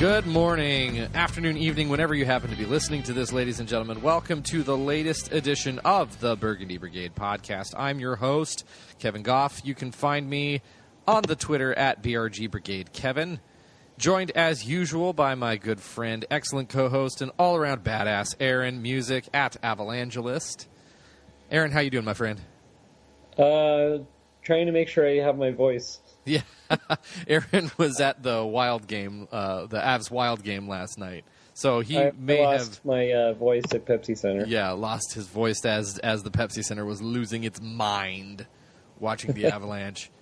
Good morning, afternoon, evening, whenever you happen to be listening to this, ladies and gentlemen. Welcome to the latest edition of the Burgundy Brigade Podcast. I'm your host, Kevin Goff. You can find me on the Twitter at BRG Brigade Kevin. Joined as usual by my good friend, excellent co-host, and all-around badass, Aaron Music at Avalangelist. Aaron, how you doing, my friend? Trying to make sure I have my voice. Yeah, Aaron was at the Wild game, the Avs Wild game last night. So he I may lost have my voice at Pepsi Center. Yeah, lost his voice as the Pepsi Center was losing its mind watching the Avalanche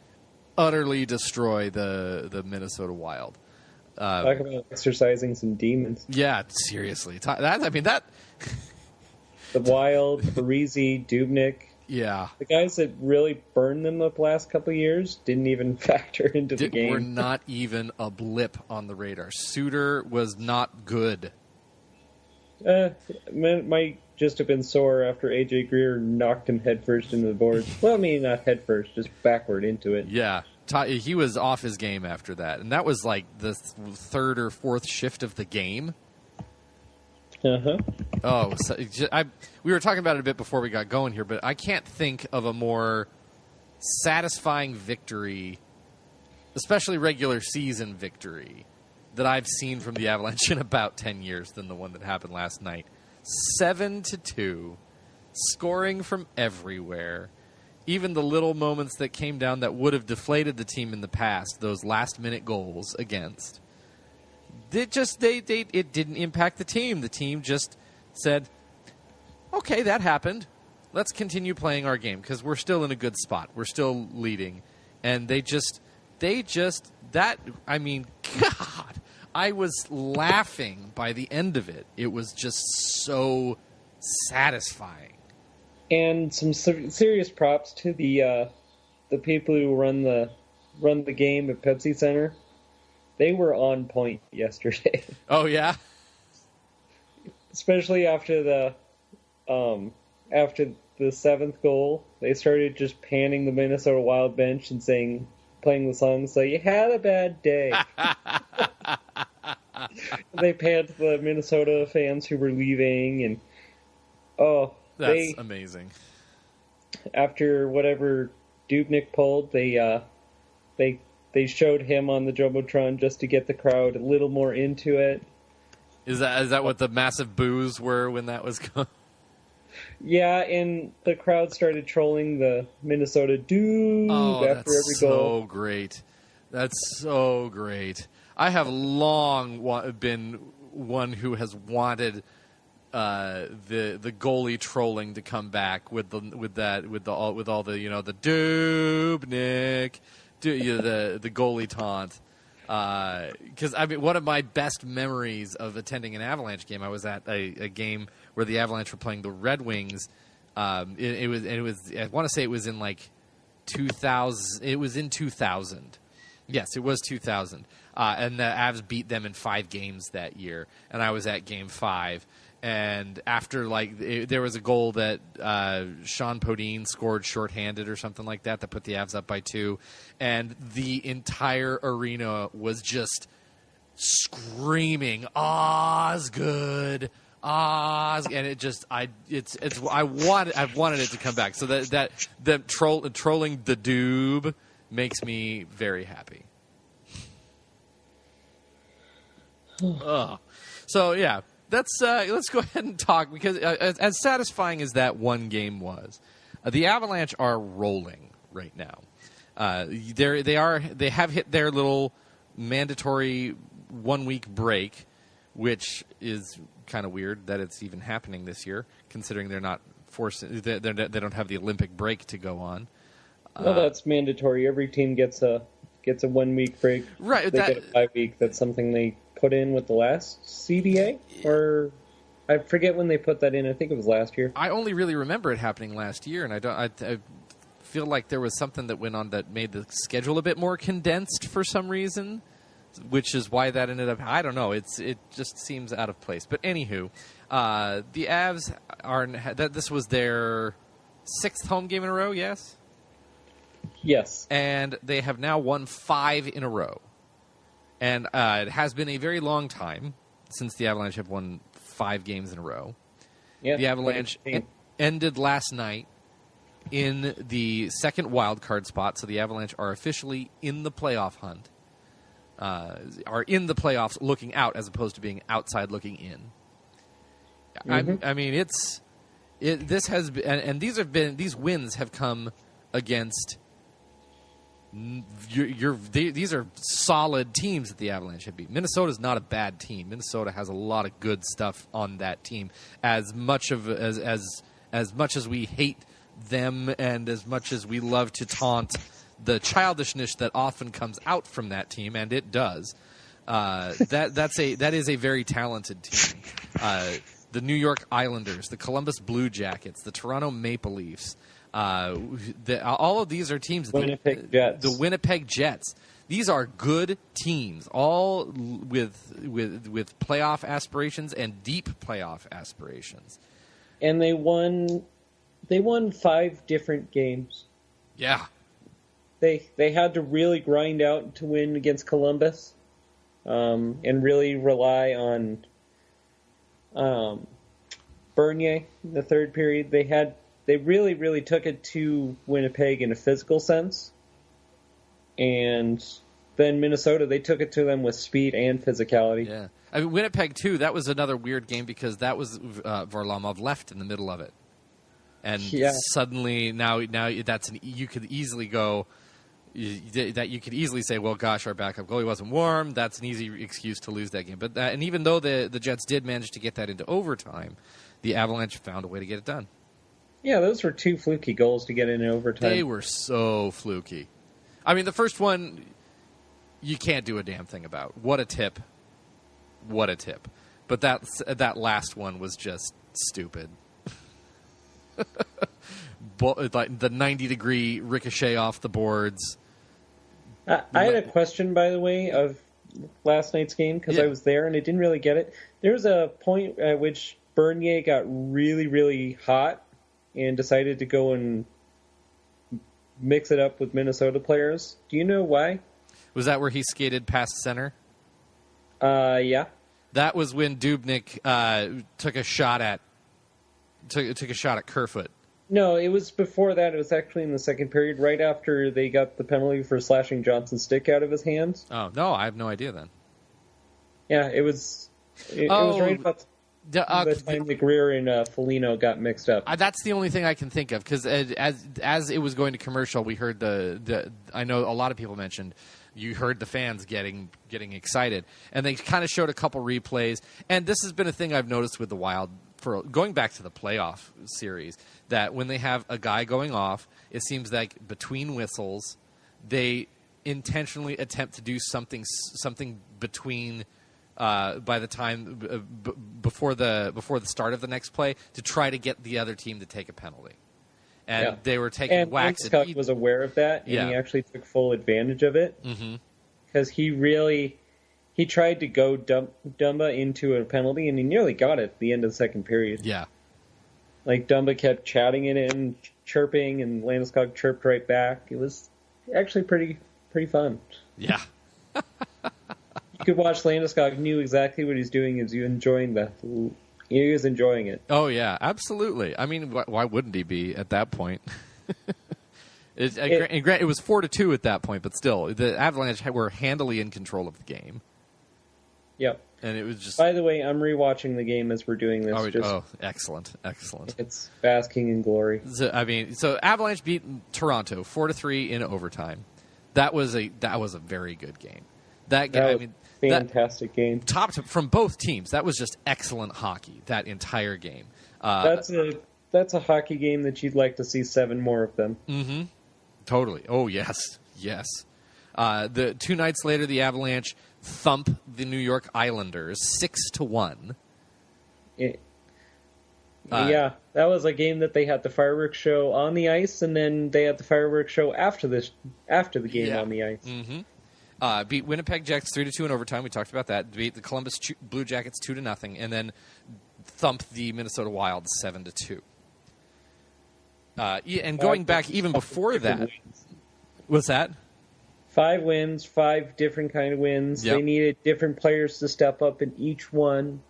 utterly destroy the Minnesota Wild. Talk about exercising some demons. Yeah, seriously. The Wild, Parise, Dubnyk. Yeah. The guys that really burned them the last couple of years didn't even factor into the game. Were not even a blip on the radar. Suter was not good. Might just have been sore after A.J. Greer knocked him headfirst into the boards. Well, I mean, not headfirst, just backward into it. Yeah. He was off his game after that. And that was like the third or fourth shift of the game. Uh-huh. Oh, so we were talking about it a bit before we got going here, but I can't think of a more satisfying victory, especially regular season victory, that I've seen from the Avalanche in about 10 years than the one that happened last night. 7-2, scoring from everywhere. Even the little moments that came down that would have deflated the team in the past, those last-minute goals against. It didn't impact the team. The team just said, okay, that happened. Let's continue playing our game because we're still in a good spot. We're still leading. And God, I was laughing by the end of it. It was just so satisfying. And some serious props to the people who run the game at Pepsi Center. They were on point yesterday. Oh yeah, especially after the seventh goal, they started just panning the Minnesota Wild bench and playing the song. So you had a bad day. They panned the Minnesota fans who were leaving, and that's amazing. After whatever Dubnyk pulled, they showed him on the Jumbotron just to get the crowd a little more into it. Is that what the massive boos were when that was going? Yeah, and the crowd started trolling the Minnesota Doob after every goal. So great. That's so great. I have long been one who has wanted the goalie trolling to come back with all the the Dubnyk. The goalie taunt, because one of my best memories of attending an Avalanche game, I was at a game where the Avalanche were playing the Red Wings. It was I want to say it was in like 2000. It was in 2000. Yes, it was 2000. And the Avs beat them in 5 games that year, and I was at Game 5. And after, there was a goal that Sean Podine scored shorthanded or something like that put the Avs up by 2. And the entire arena was just screaming, Osgood, Osgood. And I've wanted it to come back. So that trolling the Doob makes me very happy. So, yeah. Let's go ahead and talk, because as satisfying as that one game was, the Avalanche are rolling right now. They have hit their little mandatory 1-week break, which is kind of weird that it's even happening this year, considering they're not they don't have the Olympic break to go on. Well, that's mandatory. Every team gets a 1-week break. Right. They get a 5-week. That's something they put in with the last CBA, or I forget when they put that in. I think it was last year. I only really remember it happening last year, and I feel like there was something that went on that made the schedule a bit more condensed for some reason, which is why that ended up. I don't know. It just seems out of place. But anywho, the Avs this was their 6th home game in a row. Yes. Yes. And they have now won 5 in a row. And it has been a very long time since the Avalanche have won 5 games in a row. Yeah, the Avalanche ended last night in the second wild card spot, so the Avalanche are officially in the playoff hunt. Are in the playoffs looking out as opposed to being outside looking in. Mm-hmm. I mean, this has been, and these wins have come against these are solid teams that the Avalanche have beat. Minnesota's not a bad team. Minnesota has a lot of good stuff on that team. As much as we hate them, and as much as we love to taunt the childishness that often comes out from that team, and it does, that is a very talented team. The New York Islanders, the Columbus Blue Jackets, the Toronto Maple Leafs. All of these are teams. Winnipeg Jets. The Winnipeg Jets. These are good teams, all with playoff aspirations and deep playoff aspirations. And they won 5 different games. Yeah. They had to really grind out to win against Columbus, and really rely on Bernier in the third period. They really, really took it to Winnipeg in a physical sense. And then Minnesota, they took it to them with speed and physicality. Yeah. I mean, Winnipeg, too, that was another weird game because that was Varlamov left in the middle of it. And suddenly, now you could easily go, that you could easily say, well, gosh, our backup goalie wasn't warm. That's an easy excuse to lose that game. But and even though the Jets did manage to get that into overtime, the Avalanche found a way to get it done. Yeah, those were 2 fluky goals to get in overtime. They were so fluky. I mean, the first one, you can't do a damn thing about. What a tip. What a tip. But that last one was just stupid. Like the 90-degree ricochet off the boards. I had a question, by the way, of last night's game, because I was there and I didn't really get it. There was a point at which Bernier got really, really hot and decided to go and mix it up with Minnesota players. Do you know why? Was that where he skated past center? Yeah. That was when Dubnyk took a shot at Kerfoot. No, it was before that. It was actually in the second period, right after they got the penalty for slashing Johnson's stick out of his hands. Oh, no, I have no idea then. Yeah, it was right about the time McGreer and Foligno got mixed up. That's the only thing I can think of, because as it was going to commercial, we heard I know a lot of people mentioned, you heard the fans getting excited, and they kind of showed a couple replays, and this has been a thing I've noticed with the Wild for going back to the playoff series, that when they have a guy going off, it seems like between whistles, they intentionally attempt to do something between by the time before the start of the next play to try to get the other team to take a penalty. And they were taking whacks. And Landeskog was aware of that, and he actually took full advantage of it. Because he tried to go Dumba into a penalty, and he nearly got it at the end of the second period. Yeah. Like, Dumba kept chatting it in, chirping, and Landeskog chirped right back. It was actually pretty fun. Yeah. You could watch Landeskog knew exactly what he's doing. He was enjoying it. Oh, yeah, absolutely. I mean, why wouldn't he be at that point? It was 4-2 at that point, but still, the Avalanche were handily in control of the game. Yep. And it was just... By the way, I'm rewatching the game as we're doing this. Excellent. It's basking in glory. So Avalanche beat Toronto 4-3 in overtime. That was a very good game. Fantastic game. From both teams. That was just excellent hockey, that entire game. That's a hockey game that you'd like to see 7 more of them. Mm-hmm. Totally. Oh, yes. The 2 nights later, the thump the New York Islanders 6-1. Yeah, that was a game that they had the fireworks show on the ice, and then they had the fireworks show after the game on the ice. Mm-hmm. Beat Winnipeg Jets 3-2 in overtime. We talked about that. Beat the Columbus Blue Jackets 2-0, and then thumped the Minnesota Wild 7-2. And going back even before that, what's that? 5 wins, 5 different kind of wins. Yep. They needed different players to step up in each one.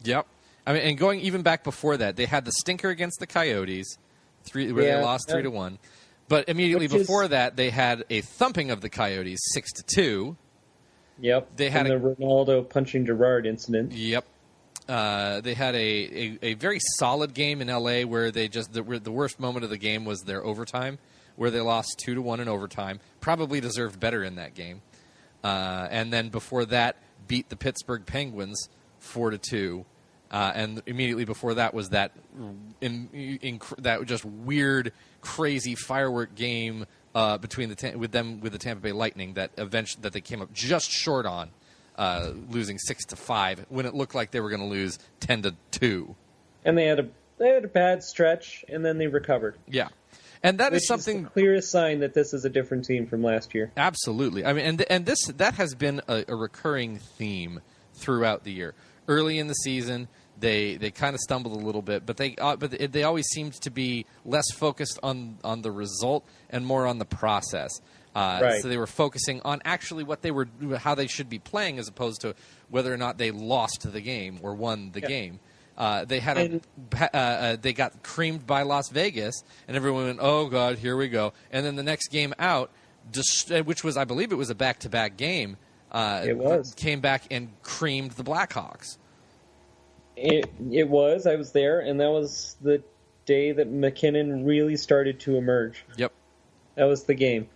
Yep. I mean, and going even back before that, they had the stinker against the Coyotes, where they lost 3-1. But immediately before that, they had a thumping of the Coyotes, 6-2. Yep. They had the Ronaldo punching Gerrard incident. Yep. They had a very solid game in L.A. where they just the worst moment of the game was their overtime, where they lost 2-1 in overtime. Probably deserved better in that game. And then before that, beat the Pittsburgh Penguins 4-2. And immediately before that was that that just weird, crazy firework game between with the Tampa Bay Lightning that they came up just short on, losing 6-5 when it looked like they were going to lose 10-2. And they had a bad stretch, and then they recovered. Yeah, and that Which is something the clearest sign that this is a different team from last year. Absolutely. I mean, and that has been a recurring theme throughout the year. Early in the season, they kind of stumbled a little bit, but they always seemed to be less focused on the result and more on the process. Right. So they were focusing on actually how they should be playing, as opposed to whether or not they lost the game or won the game. They got creamed by Las Vegas, and everyone went, "Oh God, here we go!" And then the next game out, which was, I believe, it was a back-to-back game. It was. Came back and creamed the Blackhawks. It was. I was there, and that was the day that McKinnon really started to emerge. Yep. That was the game.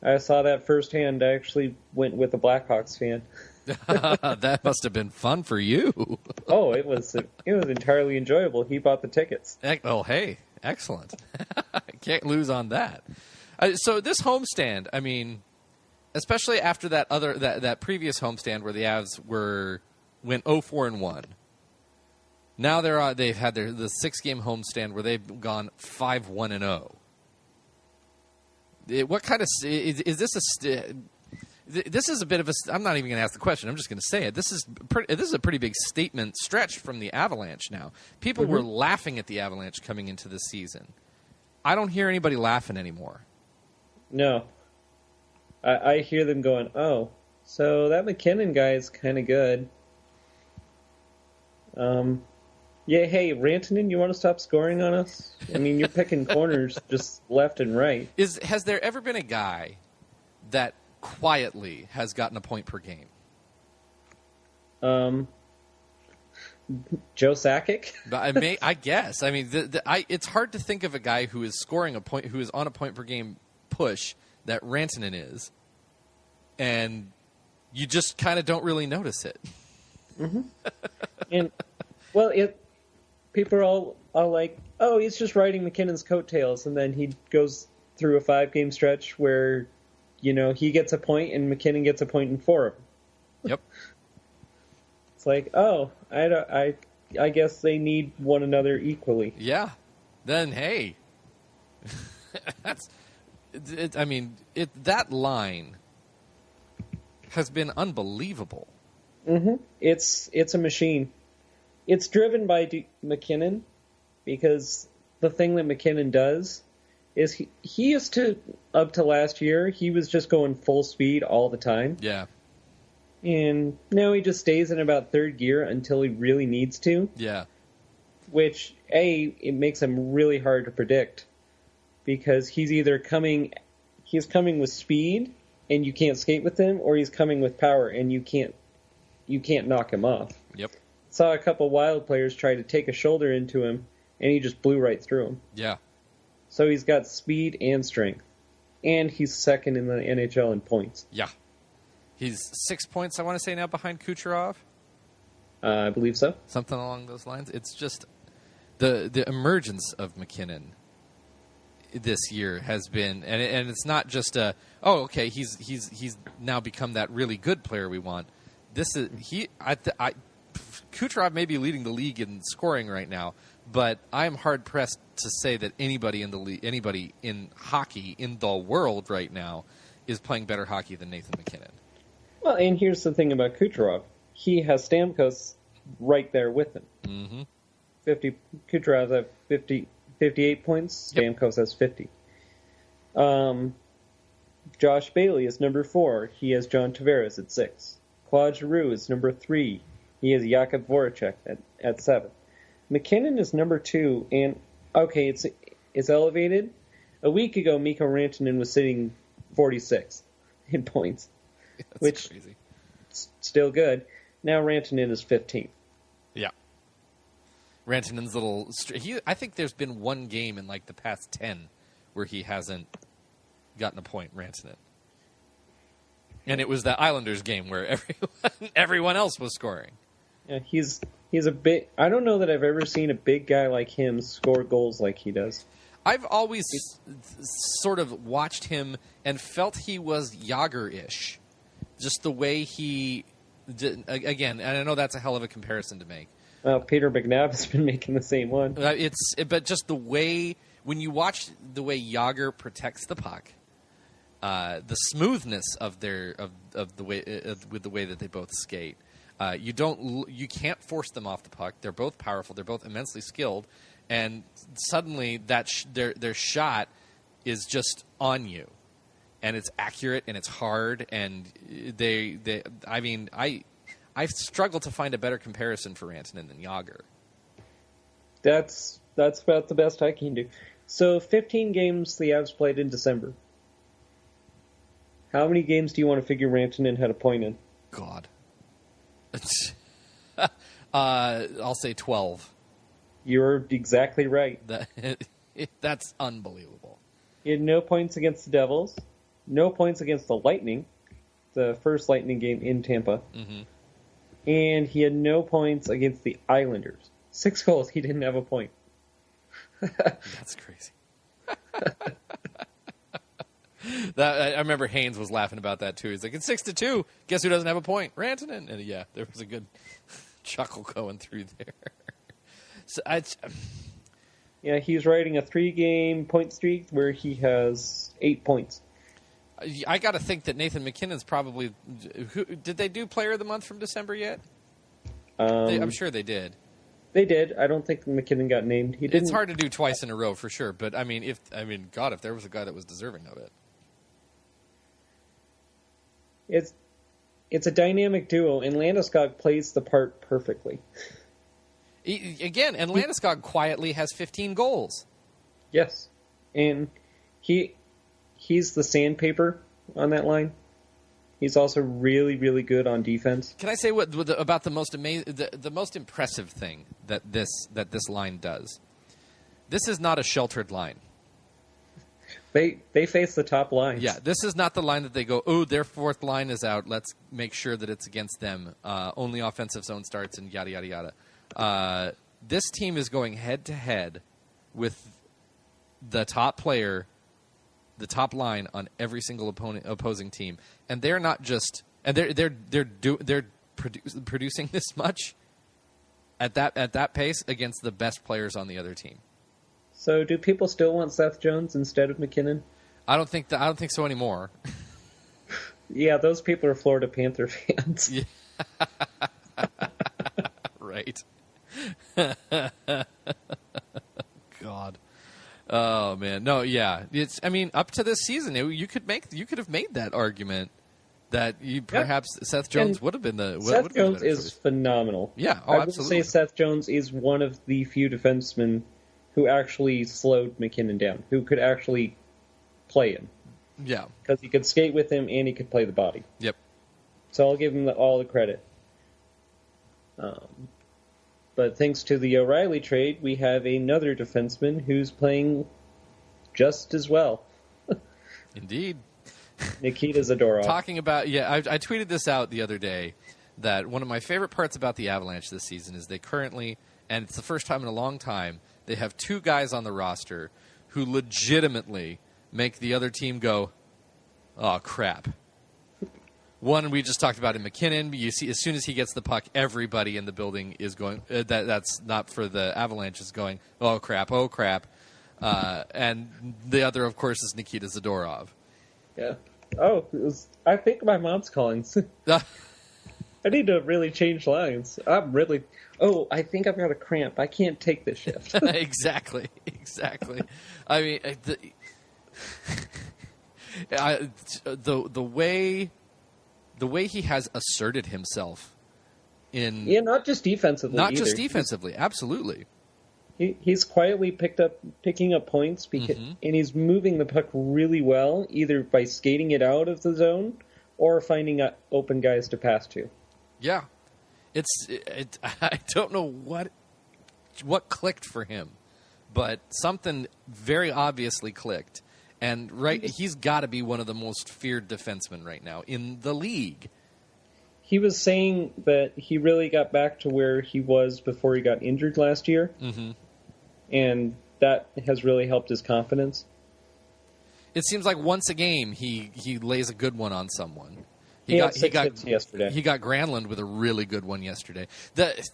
I saw that firsthand. I actually went with a Blackhawks fan. That must have been fun for you. Oh, it was entirely enjoyable. He bought the tickets. Oh, hey, excellent. Can't lose on that. So this homestand, I mean, especially after that previous homestand where the Avs went 0-4-1. Now they've had the 6-game homestand where they've gone 5-1-0. What kind of is this this is a bit of a. I'm not even going to ask the question. I'm just going to say it. This is a pretty big statement stretch from the Avalanche now. People were laughing at the Avalanche coming into this season. I don't hear anybody laughing anymore. No. I hear them going, "Oh, so that McKinnon guy is kind of good." Yeah, hey, Rantanen, you want to stop scoring on us? I mean, you're picking corners just left and right. Has there ever been a guy that quietly has gotten a point per game? Joe Sakic? I guess. I mean, it's hard to think of a guy who is scoring a point, who is on a point per game push that Rantanen is, and you just kind of don't really notice it. Mm-hmm. And well, people are all like, "Oh, he's just riding McKinnon's coattails," and then he goes through a 5-game stretch where, he gets a point and McKinnon gets a point in 4 of them. Yep. It's like, oh, I guess they need one another equally. Yeah. Then hey, that line has been unbelievable. Mm-hmm. It's a machine. It's driven by McKinnon, because the thing that McKinnon does is he used to, up to last year, he was just going full speed all the time. Yeah. And now he just stays in about third gear until he really needs to. Yeah. Which, it makes him really hard to predict, because he's either coming with speed and you can't skate with him, or he's coming with power and you can't knock him off. Yep. Saw a couple Wild players try to take a shoulder into him, and he just blew right through him. Yeah. So he's got speed and strength. And he's second in the NHL in points. Yeah. He's 6 points, I want to say, now behind Kucherov. I believe so. Something along those lines. It's just the emergence of McKinnon this year has been, and it's not just he's now become that really good player we want. This is Kucherov may be leading the league in scoring right now, but I'm hard pressed to say that anybody in hockey in the world right now is playing better hockey than Nathan McKinnon. Well, and here's the thing about Kucherov: he has Stamkos right there with him. Mm-hmm. Kucherov has 58 points. Stamkos has 50. Josh Bailey is number 4. He has John Tavares at 6. Claude Giroux is number 3. He has Jakub Voracek at 7. McKinnon is number 2, and okay, it's elevated. A week ago, Mikko Rantanen was sitting 46th in points, which crazy. Still good. Now Rantanen is 15th. Yeah. Rantanen's little... I think there's been one game in like the past 10 where he hasn't gotten a point, Rantanen. And it was the Islanders game where everyone else was scoring. Yeah, he's a bit... I don't know that I've ever seen a big guy like him score goals like he does. I've always sort of watched him and felt he was Jágr-ish. Just the way he... Again, and I know that's a hell of a comparison to make. Well, Peter McNabb has been making the same one. But just the way... When you watch the way Jágr protects the puck, the smoothness of the way with the way that they both skate, you can't force them off the puck. They're both powerful. They're both immensely skilled, and suddenly their shot is just on you, and it's accurate and it's hard. And I struggle to find a better comparison for Rantanen than Jágr. That's about the best I can do. So 15 games the Avs played in December. How many games do you want to figure Rantanen had a point in? God. I'll say 12. You're exactly right. That's unbelievable. He had no points against the Devils, no points against the Lightning, the first Lightning game in Tampa, and he had no points against the Islanders. 6 goals, he didn't have a point. That's crazy. I remember Haynes was laughing about that too. He's like, it's 6-2. Guess who doesn't have a point? Rantanen. And yeah, there was a good chuckle going through there. So yeah, he's riding a 3-game point streak where he has 8 points. I got to think that Nathan McKinnon's probably. Did they do Player of the Month from December yet? I'm sure they did. They did. I don't think McKinnon got named. He didn't. It's hard to do twice in a row for sure, but if there was a guy that was deserving of it. It's a dynamic duo, and Landeskog plays the part perfectly. Again, and Landeskog quietly has 15 goals. Yes, and he's the sandpaper on that line. He's also really, really good on defense. Can I say about the most the most impressive thing that this line does? This is not a sheltered line. They face the top lines. Yeah, this is not the line that they go, oh, their fourth line is out. Let's make sure that it's against them. Only offensive zone starts and yada, yada, yada. This team is going head-to-head with the top player, the top line on every single opposing team. And they're not just... And they're producing this much at that pace against the best players on the other team. So, do people still want Seth Jones instead of McKinnon? I don't think so anymore. Yeah, those people are Florida Panther fans. Yeah. Right. God. Oh man, no, yeah. Up to this season, you could have made that argument that perhaps Seth Jones would have been the. Seth Jones is phenomenal. Yeah, I would absolutely. say Seth Jones is one of the few defensemen who actually slowed McKinnon down, who could actually play him. Yeah. Because he could skate with him and he could play the body. Yep. So I'll give him all the credit. But thanks to the O'Reilly trade, we have another defenseman who's playing just as well. Indeed. Nikita Zadorov. Talking about, I tweeted this out the other day, that one of my favorite parts about the Avalanche this season is they currently, and it's the first time in a long time, they have 2 guys on the roster who legitimately make the other team go, oh, crap. One we just talked about in McKinnon. You see, as soon as he gets the puck, everybody in the building is going, that's not for the Avalanche, is going, oh, crap, oh, crap. And the other, of course, is Nikita Zadorov. Yeah. Oh, I think my mom's calling. I need to really change lines. I think I've got a cramp. I can't take this shift. Exactly. I mean, The way he has asserted himself in not just defensively, defensively, absolutely. He's quietly picking up points and he's moving the puck really well, either by skating it out of the zone or finding open guys to pass to. Yeah, I don't know what clicked for him, but something very obviously clicked, and he's got to be one of the most feared defensemen right now in the league. He was saying that he really got back to where he was before he got injured last year, and that has really helped his confidence. It seems like once a game he lays a good one on someone. He got hits yesterday. He got Granlund with a really good one yesterday. It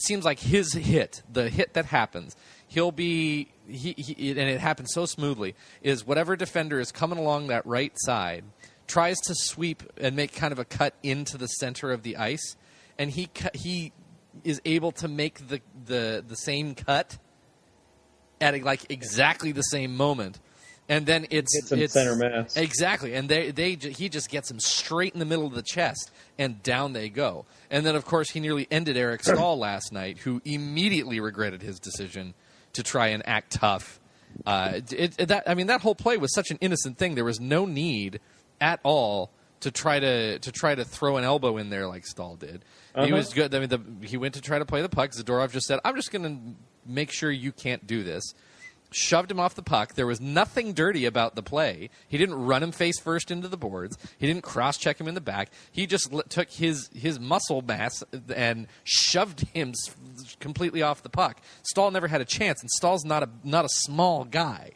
seems like his hit, the hit that happens, and it happens so smoothly, is whatever defender is coming along that right side tries to sweep and make kind of a cut into the center of the ice, and he is able to make the same cut at exactly the same moment, and then it's center mass exactly, and he just gets him straight in the middle of the chest, and down they go. And then of course he nearly ended Eric Staal last night, who immediately regretted his decision to try and act tough. That whole play was such an innocent thing. There was no need at all to try to throw an elbow in there like Staal did. He was good. I mean, he went to try to play the puck. Zadorov just said, "I'm just going to make sure you can't do this." Shoved him off the puck. There was nothing dirty about the play. He didn't run him face first into the boards. He didn't cross-check him in the back. He just took his muscle mass and shoved him completely off the puck. Staal never had a chance, and Stahl's not a small guy.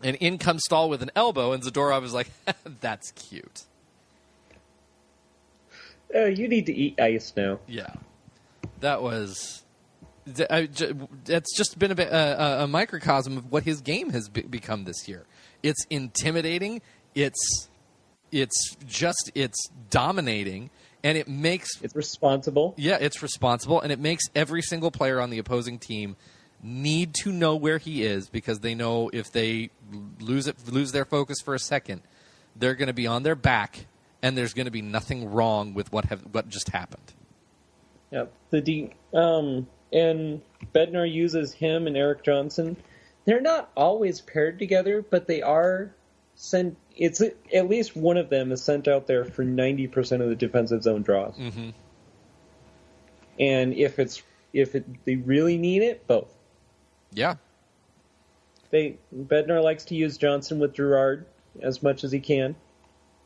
And in comes Staal with an elbow, and Zadorov is like, "That's cute." You need to eat ice now. Yeah, that was. It's just been a microcosm of what his game has become this year. It's intimidating. It's dominating, and it's responsible. Yeah, it's responsible, and it makes every single player on the opposing team need to know where he is, because they know if they lose their focus for a second, they're going to be on their back, and there's going to be nothing wrong with what just happened. Yeah, and Bednar uses him and Eric Johnson. They're not always paired together, but they are sent. It's at least one of them is sent out there for 90% of the defensive zone draws. Mm-hmm. And they really need it, both. Yeah. Bednar likes to use Johnson with Girard as much as he can,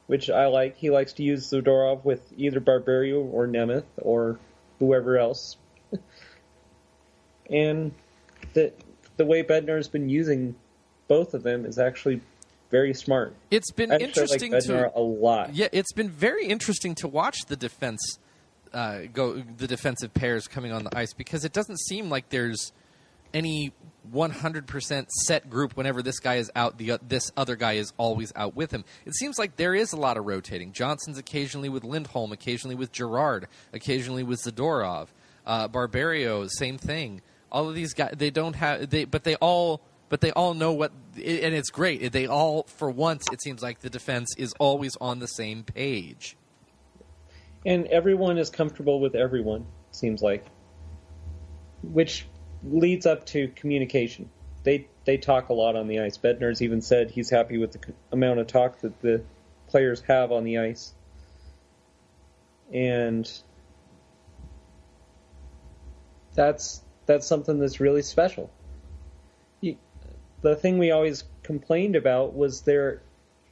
which I like. He likes to use Zadorov with either Barberio or Nemeth or whoever else. And the way Bednar's been using both of them is actually very smart. It's been interesting like Bednar a lot. Yeah, it's been very interesting to watch the the defensive pairs coming on the ice, because it doesn't seem like there's any 100% set group. Whenever this guy is out, this other guy is always out with him. It seems like there is a lot of rotating. Johnson's occasionally with Lindholm, occasionally with Girard, occasionally with Zadorov. Barberio, same thing. All of these guys, but they all know what, and it's great. They all, for once, it seems like the defense is always on the same page. And everyone is comfortable with everyone, it seems like. Which leads up to communication. They talk a lot on the ice. Bednar's even said he's happy with the amount of talk that the players have on the ice. And that's something that's really special. The thing we always complained about was there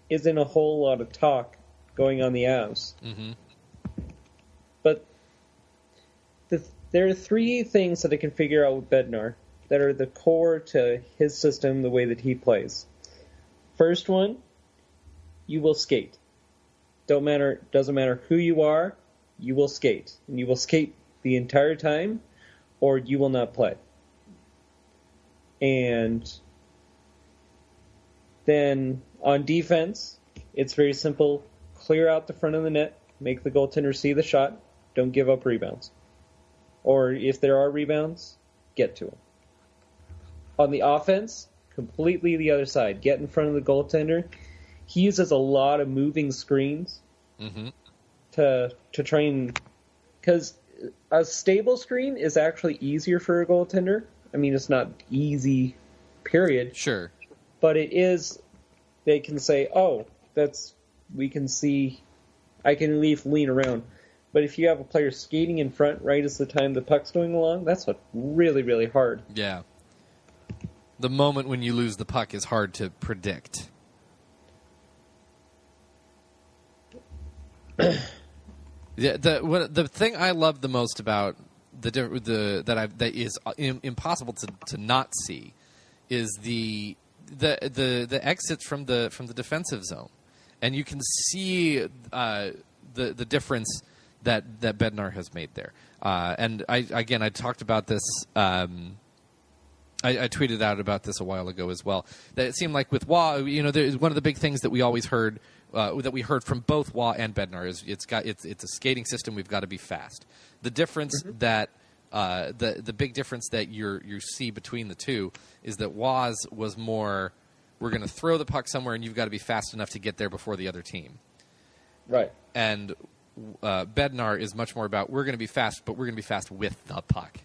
isn't a whole lot of talk going on the Avs. Mm-hmm. But there are three things that I can figure out with Bednar that are the core to his system, the way that he plays. First one, you will skate. Doesn't matter who you are, you will skate. And you will skate the entire time, or you will not play. And then on defense, it's very simple. Clear out the front of the net, make the goaltender see the shot, don't give up rebounds. Or if there are rebounds, get to them. On the offense, completely the other side, get in front of the goaltender. He uses a lot of moving screens to try and... Because a stable screen is actually easier for a goaltender. I mean, it's not easy, period. Sure. But it is... They can say, oh, we can see... I can lean around. But if you have a player skating in front right as the time the puck's going along, that's what really, really hard. Yeah. The moment when you lose the puck is hard to predict. Yeah, the thing I love the most about that is impossible to not see is the exits from the defensive zone, and you can see the difference that Bednar has made there. And I talked about this. I tweeted out about this a while ago as well. That it seemed like with Waugh, one of the big things that we always heard that we heard from both Waugh and Bednar is it's a skating system. We've got to be fast. The difference that the big difference that you see between the two is that Waugh's was more, we're going to throw the puck somewhere and you've got to be fast enough to get there before the other team. Right. And Bednar is much more about, we're going to be fast, but we're going to be fast with the puck.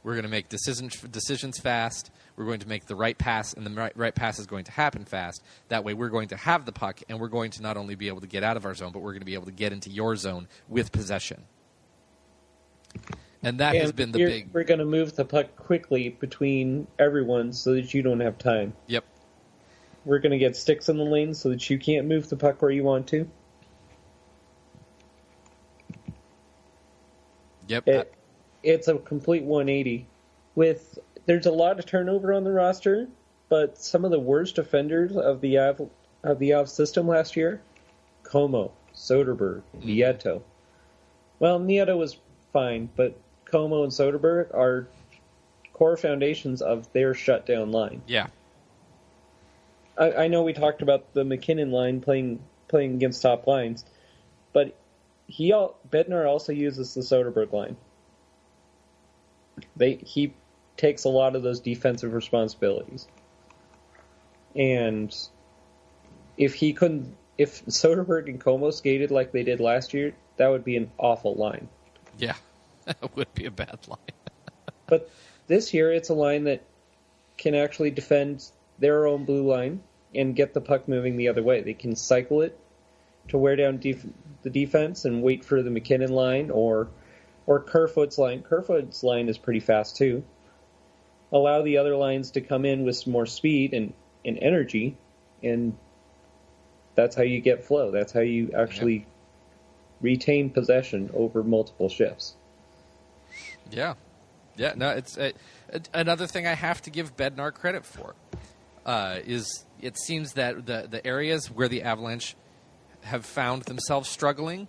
We're going to make decisions fast. We're going to make the right pass, and the right pass is going to happen fast. That way we're going to have the puck, and we're going to not only be able to get out of our zone, but we're going to be able to get into your zone with possession. And that has been the big... We're going to move the puck quickly between everyone so that you don't have time. Yep. We're going to get sticks in the lane so that you can't move the puck where you want to. Yep. It's a complete 180. There's a lot of turnover on the roster, but some of the worst offenders of the Av system last year, Como, Soderberg, Nieto. Well, Nieto was fine, but Como and Soderberg are core foundations of their shutdown line. Yeah. I know we talked about the McKinnon line playing against top lines, but Bednar also uses the Soderberg line. He takes a lot of those defensive responsibilities. And if Soderberg and Como skated like they did last year, that would be an awful line. Yeah, that would be a bad line. But this year, it's a line that can actually defend their own blue line and get the puck moving the other way. They can cycle it to wear down the defense and wait for the McKinnon line or Kerfoot's line. Kerfoot's line is pretty fast too. Allow the other lines to come in with some more speed and energy, and that's how you get flow. That's how you actually retain possession over multiple shifts. Yeah. Yeah, no, it's another thing I have to give Bednar credit for is it seems that the areas where the Avalanche have found themselves struggling,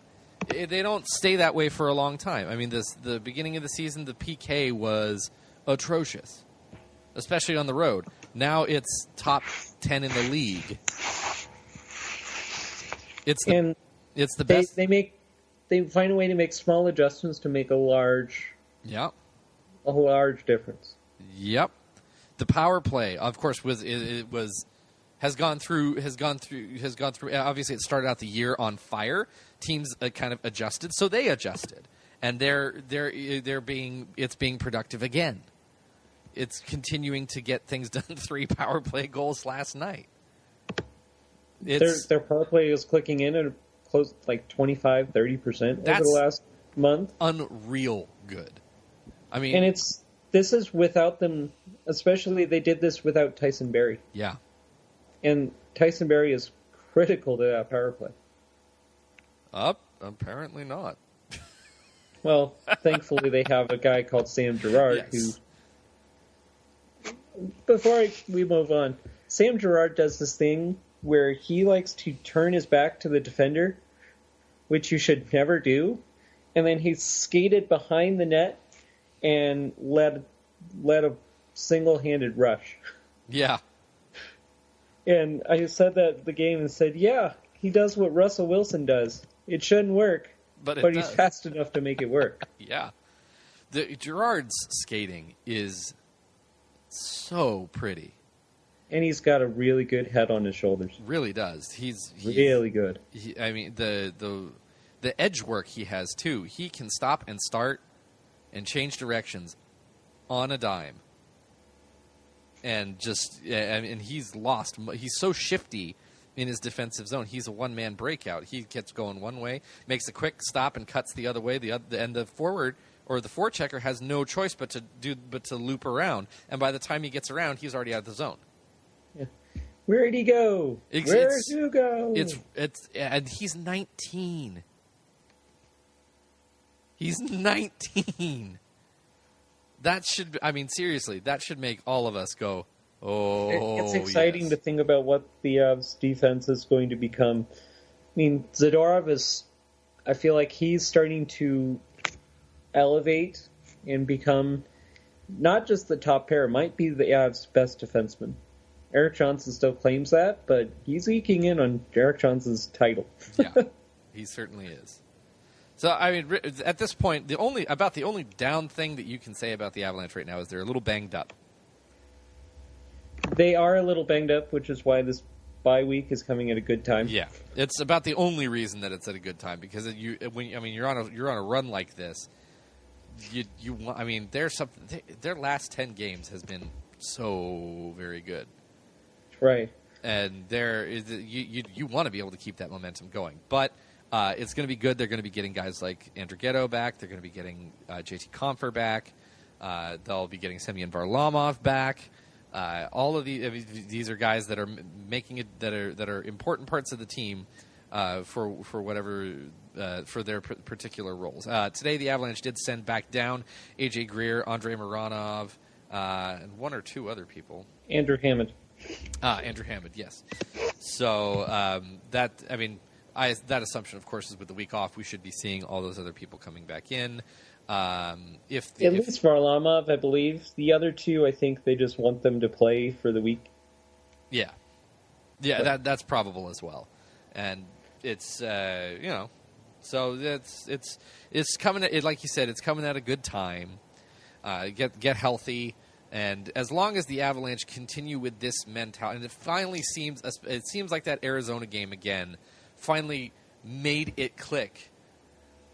they don't stay that way for a long time. I mean, the beginning of the season, the PK was atrocious, especially on the road. Now it's top 10 in the league. It's the best. They find a way to make small adjustments to make a large difference. Yep. The power play, of course, has gone through. Obviously, it started out the year on fire. Teams kind of adjusted, so they adjusted, and it's being productive again. It's continuing to get things done. 3 power play goals last night. Their power play is clicking in at close like 25-30% over the last month. Unreal good. I mean, and this is without them. Especially, they did this without Tyson Barrie. Yeah. And Tyson Barrie is critical to that power play. Apparently not. Well, thankfully they have a guy called Sam Girard who... Before we move on, Sam Girard does this thing where he likes to turn his back to the defender, which you should never do, and then he skated behind the net and led a single-handed rush. Yeah. And I said that at the game and said, yeah, he does what Russell Wilson does. It shouldn't work, but he's fast enough to make it work. Yeah. Girard's skating is so pretty. And he's got a really good head on his shoulders. Really does. He's really good. I mean, the edge work he has too. He can stop and start and change directions on a dime. And he's lost. He's so shifty in his defensive zone. He's a one-man breakout. He gets going one way, makes a quick stop, and cuts the other way. And the forward or the forechecker has no choice but to loop around. And by the time he gets around, he's already out of the zone. Yeah. Where'd he go? Where'd you go? And he's 19. He's 19. Seriously, that should make all of us go, oh, it's exciting yes. to think about what the Avs defense is going to become. I mean, Zadorov I feel like he's starting to elevate and become not just the top pair, might be the Avs' best defenseman. Eric Johnson still claims that, but he's eking in on Eric Johnson's title. Yeah, he certainly is. So, I mean, at this point, the only down thing that you can say about the Avalanche right now is they're a little banged up. They are a little banged up, which is why this bye week is coming at a good time. Yeah, it's about the only reason that it's at a good time, because you're on a run like this. Their last 10 games has been so very good. Right. And you want to be able to keep that momentum going, but it's going to be good. They're going to be getting guys like Andrew Ghetto back. They're going to be getting JT Compher back. They'll be getting Semyon Varlamov back. All of these are guys that are making it that are important parts of the team for whatever for their particular roles. Today, the Avalanche did send back down AJ Greer, Andrei Mironov, and one or two other people. Andrew Hammond, yes. So that assumption, of course, is with the week off, we should be seeing all those other people coming back in. At least Varlamov, I believe. The other two, I think they just want them to play for the week. Yeah, that's probable as well. And it's so it's coming. Like you said, it's coming at a good time. Get healthy. And as long as the Avalanche continue with this mentality, and it seems like that Arizona game again finally made it click.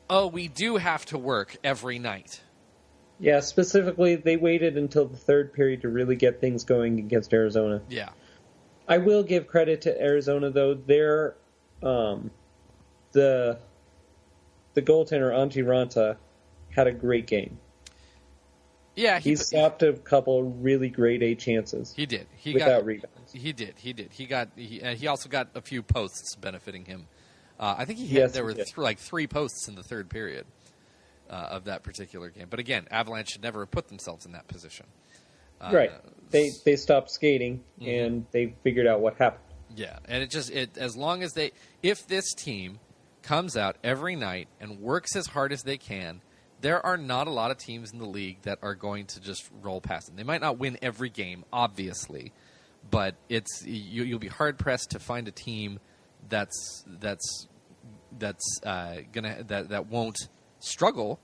Oh, we do have to work every night. Yeah, specifically, they waited until the third period to really get things going against Arizona. Yeah. I will give credit to Arizona, though. Their the goaltender, Antti Ranta, had a great game. Yeah, he stopped a couple really grade A chances. He did. Without rebounds. He did. He also got a few posts benefiting him. I think there were three posts in the third period of that particular game. But again, Avalanche should never have put themselves in that position. Right. They stopped skating and they figured out what happened. Yeah, and as long as if this team comes out every night and works as hard as they can, there are not a lot of teams in the league that are going to just roll past them. They might not win every game, obviously, but you'll be hard pressed to find a team that won't struggle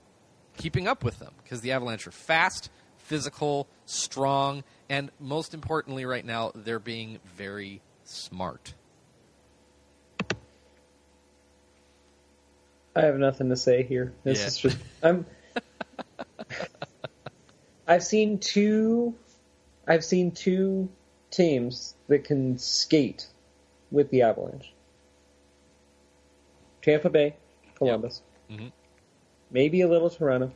keeping up with them, because the Avalanche are fast, physical, strong, and most importantly, right now they're being very smart. I have nothing to say here. This is just I've seen two teams that can skate with the Avalanche. Tampa Bay, Columbus. Yep. Mm-hmm. Maybe a little Toronto.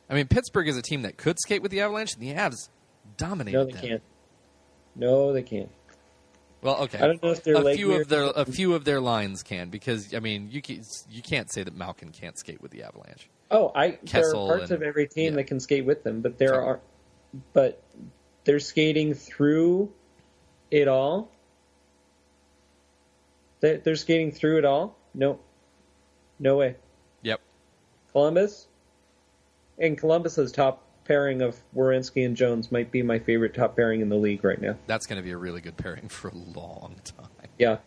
I mean, Pittsburgh is a team that could skate with the Avalanche, and the Avs dominated them. No, they can't. Well, okay. I don't know if they're a few of their lines can, because I mean, you can't say that Malkin can't skate with the Avalanche. Oh, there are parts of every team that can skate with them, but but they're skating through it all. They're skating through it all? No way. Yep. Columbus's top pairing of Werenski and Jones might be my favorite top pairing in the league right now. That's going to be a really good pairing for a long time. Yeah.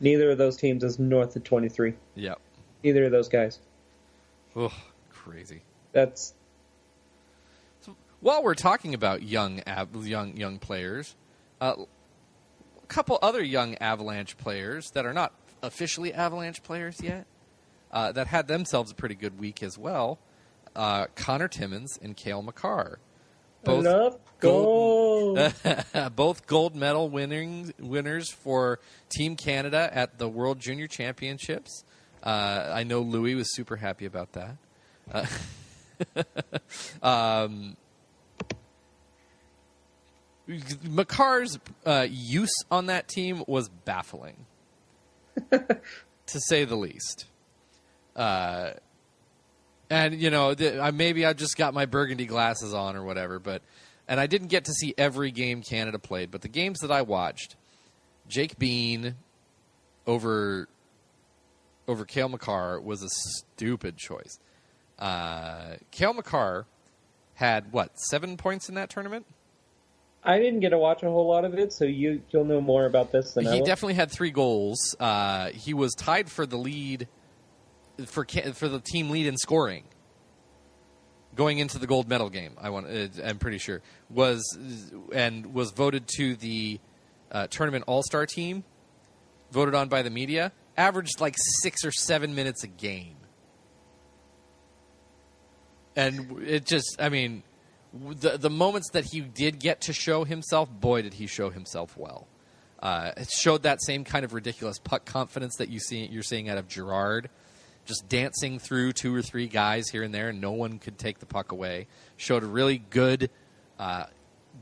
Neither of those teams is north of 23. Yep. Neither of those guys. Oh, crazy. That's... while we're talking about young players, a couple other young Avalanche players that are not officially Avalanche players yet that had themselves a pretty good week as well. Connor Timmins and Cale Makar. Both both gold medal winners for Team Canada at the World Junior Championships. I know Louis was super happy about that. Makar's use on that team was baffling, to say the least. And, maybe I just got my burgundy glasses on or whatever, and I didn't get to see every game Canada played, but the games that I watched, Jake Bean over Cale Makar was a stupid choice. Cale Makar had, 7 points in that tournament? I didn't get to watch a whole lot of it, so you'll know more about this than I will. He definitely had 3 goals. He was tied for the lead, for the team lead in scoring going into the gold medal game. I'm pretty sure was voted to the tournament all-star team, voted on by the media. Averaged 6 or 7 minutes a game, and it just, the moments that he did get to show himself, boy, did he show himself well. It showed that same kind of ridiculous puck confidence that you're seeing out of Girard, just dancing through 2 or 3 guys here and there, and no one could take the puck away. Showed a really good,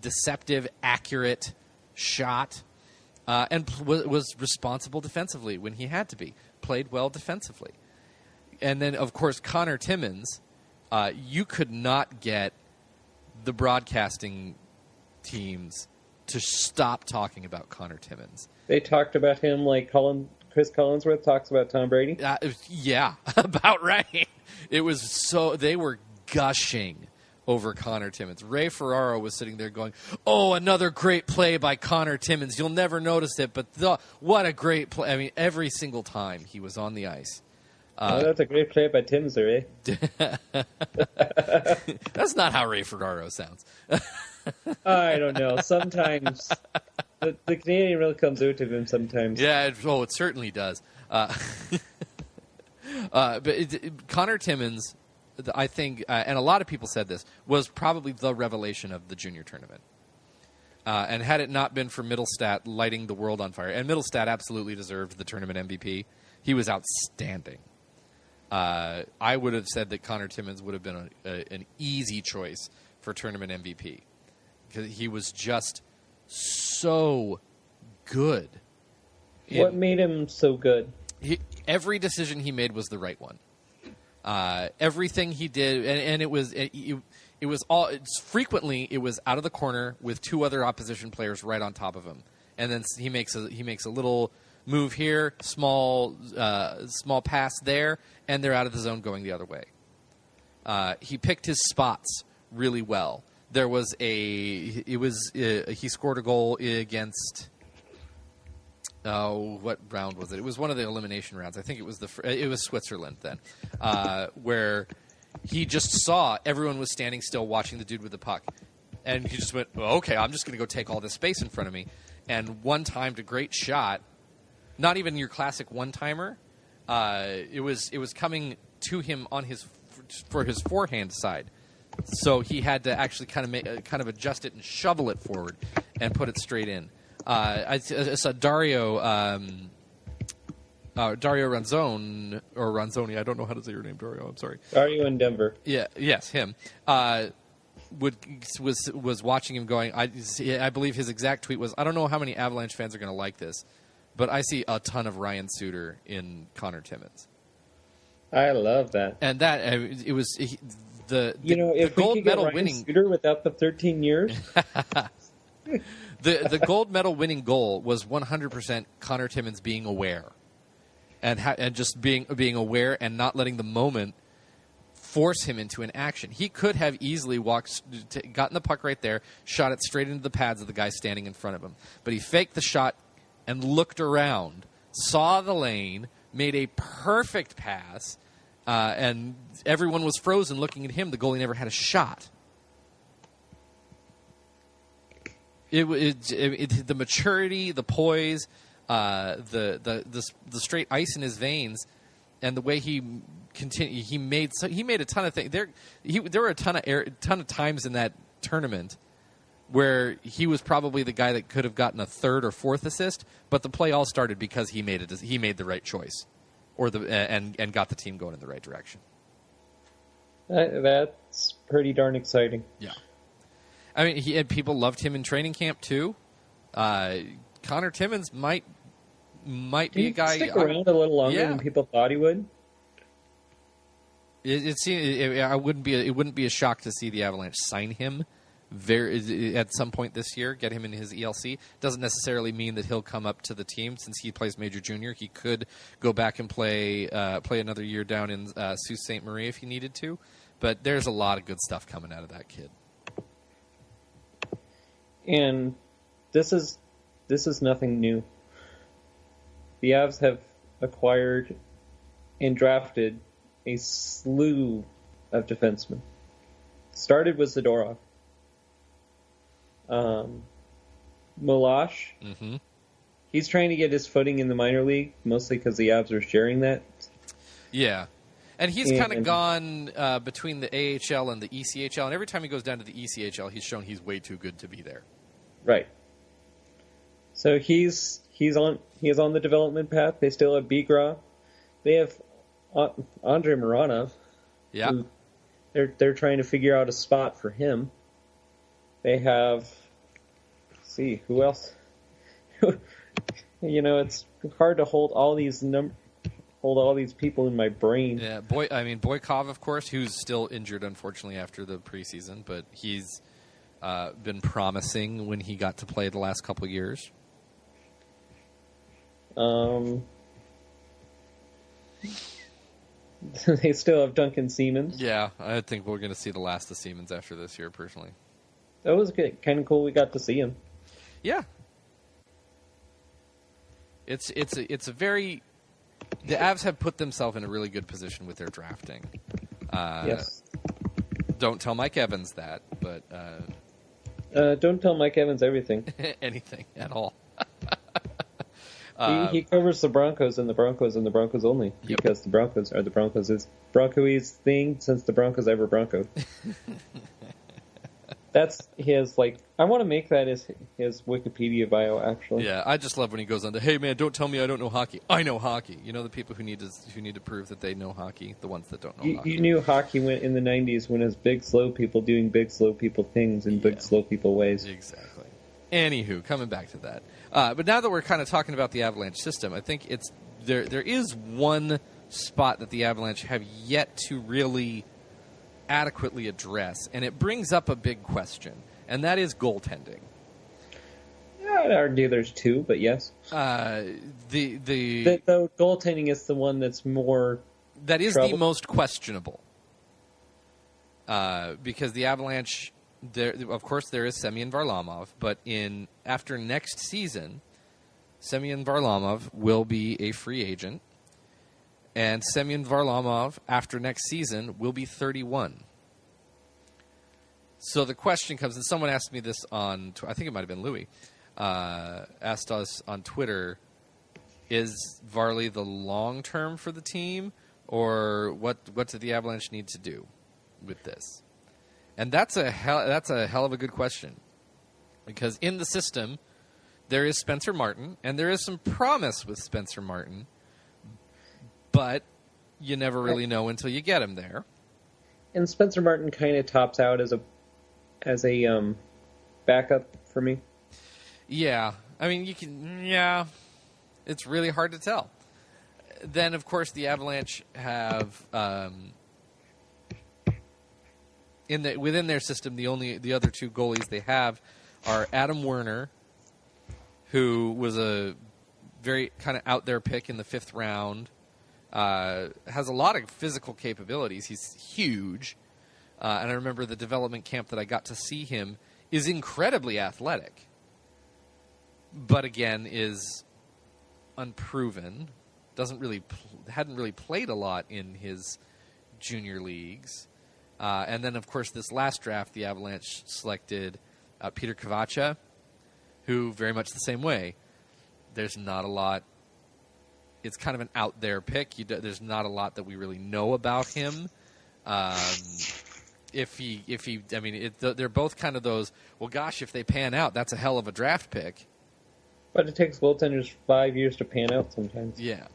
deceptive, accurate shot, and was responsible defensively when he had to be. Played well defensively. And then, of course, Connor Timmins, you could not get the broadcasting teams to stop talking about Connor Timmins. They talked about him like Chris Collinsworth talks about Tom Brady? Yeah, about right. It was they were gushing over Connor Timmins. Ray Ferraro was sitting there going, "Oh, another great play by Connor Timmins. You'll never notice it, but what a great play." Every single time he was on the ice. That's a great play by Timmins, Ray. That's not how Ray Ferraro sounds. I don't know. Sometimes the Canadian really comes out of him sometimes. Yeah, it certainly does. But Connor Timmins, I think, and a lot of people said this, was probably the revelation of the junior tournament. And had it not been for Middlestat lighting the world on fire, and Middlestat absolutely deserved the tournament MVP, he was outstanding. I would have said that Connor Timmins would have been an easy choice for tournament MVP because he was just so good. What made him so good? Every decision he made was the right one. Everything he did, and it was all. Frequently, it was out of the corner with 2 other opposition players right on top of him, and then he makes a little move here, small pass there, and they're out of the zone going the other way. He picked his spots really well. There was he scored a goal against, what round was it? It was one of the elimination rounds. I think it was Switzerland then, where he just saw everyone was standing still watching the dude with the puck, and he just went, "Okay, I'm just going to go take all this space in front of me," and one-timed a great shot. Not even your classic one-timer. It was coming to him for his forehand side, so he had to actually kind of adjust it and shovel it forward and put it straight in. I saw Dario Ranzoni, or Ranzoni. I don't know how to say your name, Dario. I'm sorry. Dario in Denver. Yeah. Yes, him. Was watching him going. I believe his exact tweet was, "I don't know how many Avalanche fans are going to like this, but I see a ton of Ryan Suter in Connor Timmins." I love that. And that it was the if gold we could medal get Ryan winning Suter without the 13 years. the gold medal winning goal was 100% Connor Timmins being aware, and just being aware and not letting the moment force him into an action. He could have easily gotten the puck right there, shot it straight into the pads of the guy standing in front of him, but he faked the shot and looked around, saw the lane, made a perfect pass, and everyone was frozen looking at him. The goalie never had a shot. The maturity, the poise, the straight ice in his veins, and the way he made a ton of things. There were a ton of times in that tournament where he was probably the guy that could have gotten a third or fourth assist, but the play all started because he made the right choice, and got the team going in the right direction. That's pretty darn exciting. Yeah. I mean, people loved him in training camp too. Connor Timmins might be a guy. Stick around a little longer than people thought he would. It wouldn't be a shock to see the Avalanche sign him at some point this year, get him in his ELC. Doesn't necessarily mean that he'll come up to the team since he plays Major Junior. He could go back and play another year down in Sault Ste. Marie if he needed to. But there's a lot of good stuff coming out of that kid. And this is nothing new. The Avs have acquired and drafted a slew of defensemen. Started with Zadorov. Milosh. Mm-hmm. He's trying to get his footing in the minor league, mostly because the Avs are sharing that. Yeah. And he's kind of gone between the AHL and the ECHL, and every time he goes down to the ECHL, he's shown he's way too good to be there. Right. So he's on the development path. They still have Bigra. They have Andrei Mironov. Yeah. They're trying to figure out a spot for him. They have. Let's see who else. It's hard to hold all these people in my brain. Yeah, Boykov, of course, who's still injured, unfortunately, after the preseason, but he's been promising when he got to play the last couple of years. They still have Duncan Siemens. Yeah, I think we're going to see the last of Siemens after this year, personally. That was kind of cool. We got to see him. Yeah, it's a very. The Avs have put themselves in a really good position with their drafting. Yes. Don't tell Mike Evans that, but don't tell Mike Evans everything. Anything at all. He covers the Broncos and the Broncos and the Broncos only, because the Broncos are the Broncos. It's Broncoese thing since the Broncos ever Bronco. That's his, I want to make that his Wikipedia bio, actually. Yeah, I just love when he goes on to, hey man, don't tell me I don't know hockey. I know hockey. You know, the people who need to prove that they know hockey, the ones that don't know hockey. You knew hockey went in the 90s when it was big, slow people doing big, slow people things in big, slow people ways. Exactly. Anywho, coming back to that. But now that we're kind of talking about the Avalanche system, I think there is one spot that the Avalanche have yet to really adequately address, and it brings up a big question, and that is goaltending. Yeah, I'd argue there's two, but yes. The goaltending is the one that's more that is trouble. The most questionable, because the Avalanche, of course, there is Semyon Varlamov, but after next season, Semyon Varlamov will be a free agent. And Semyon Varlamov, after next season, will be 31. So the question comes, and someone asked me this I think it might have been Louis, asked us on Twitter, is Varley the long term for the team, or what do the Avalanche need to do with this? And that's a hell of a good question, because in the system there is Spencer Martin, and there is some promise with Spencer Martin. But you never really know until you get him there. And Spencer Martin kind of tops out as a backup for me. Yeah. I mean, it's really hard to tell. Then, of course, the Avalanche have within their system, the other two goalies they have are Adam Werner, who was a very kind of out there pick in the 5th round. Has a lot of physical capabilities. He's huge. And I remember the development camp that I got to see him is incredibly athletic. But again, is unproven. Hadn't really played a lot in his junior leagues. And then, of course, this last draft, the Avalanche selected Peter Kavacha, who very much the same way. There's not a lot. It's kind of an out there pick. There's not a lot that we really know about him. They're both kind of those. Well, gosh, if they pan out, that's a hell of a draft pick. But it takes goaltenders 5 years to pan out sometimes. Yeah.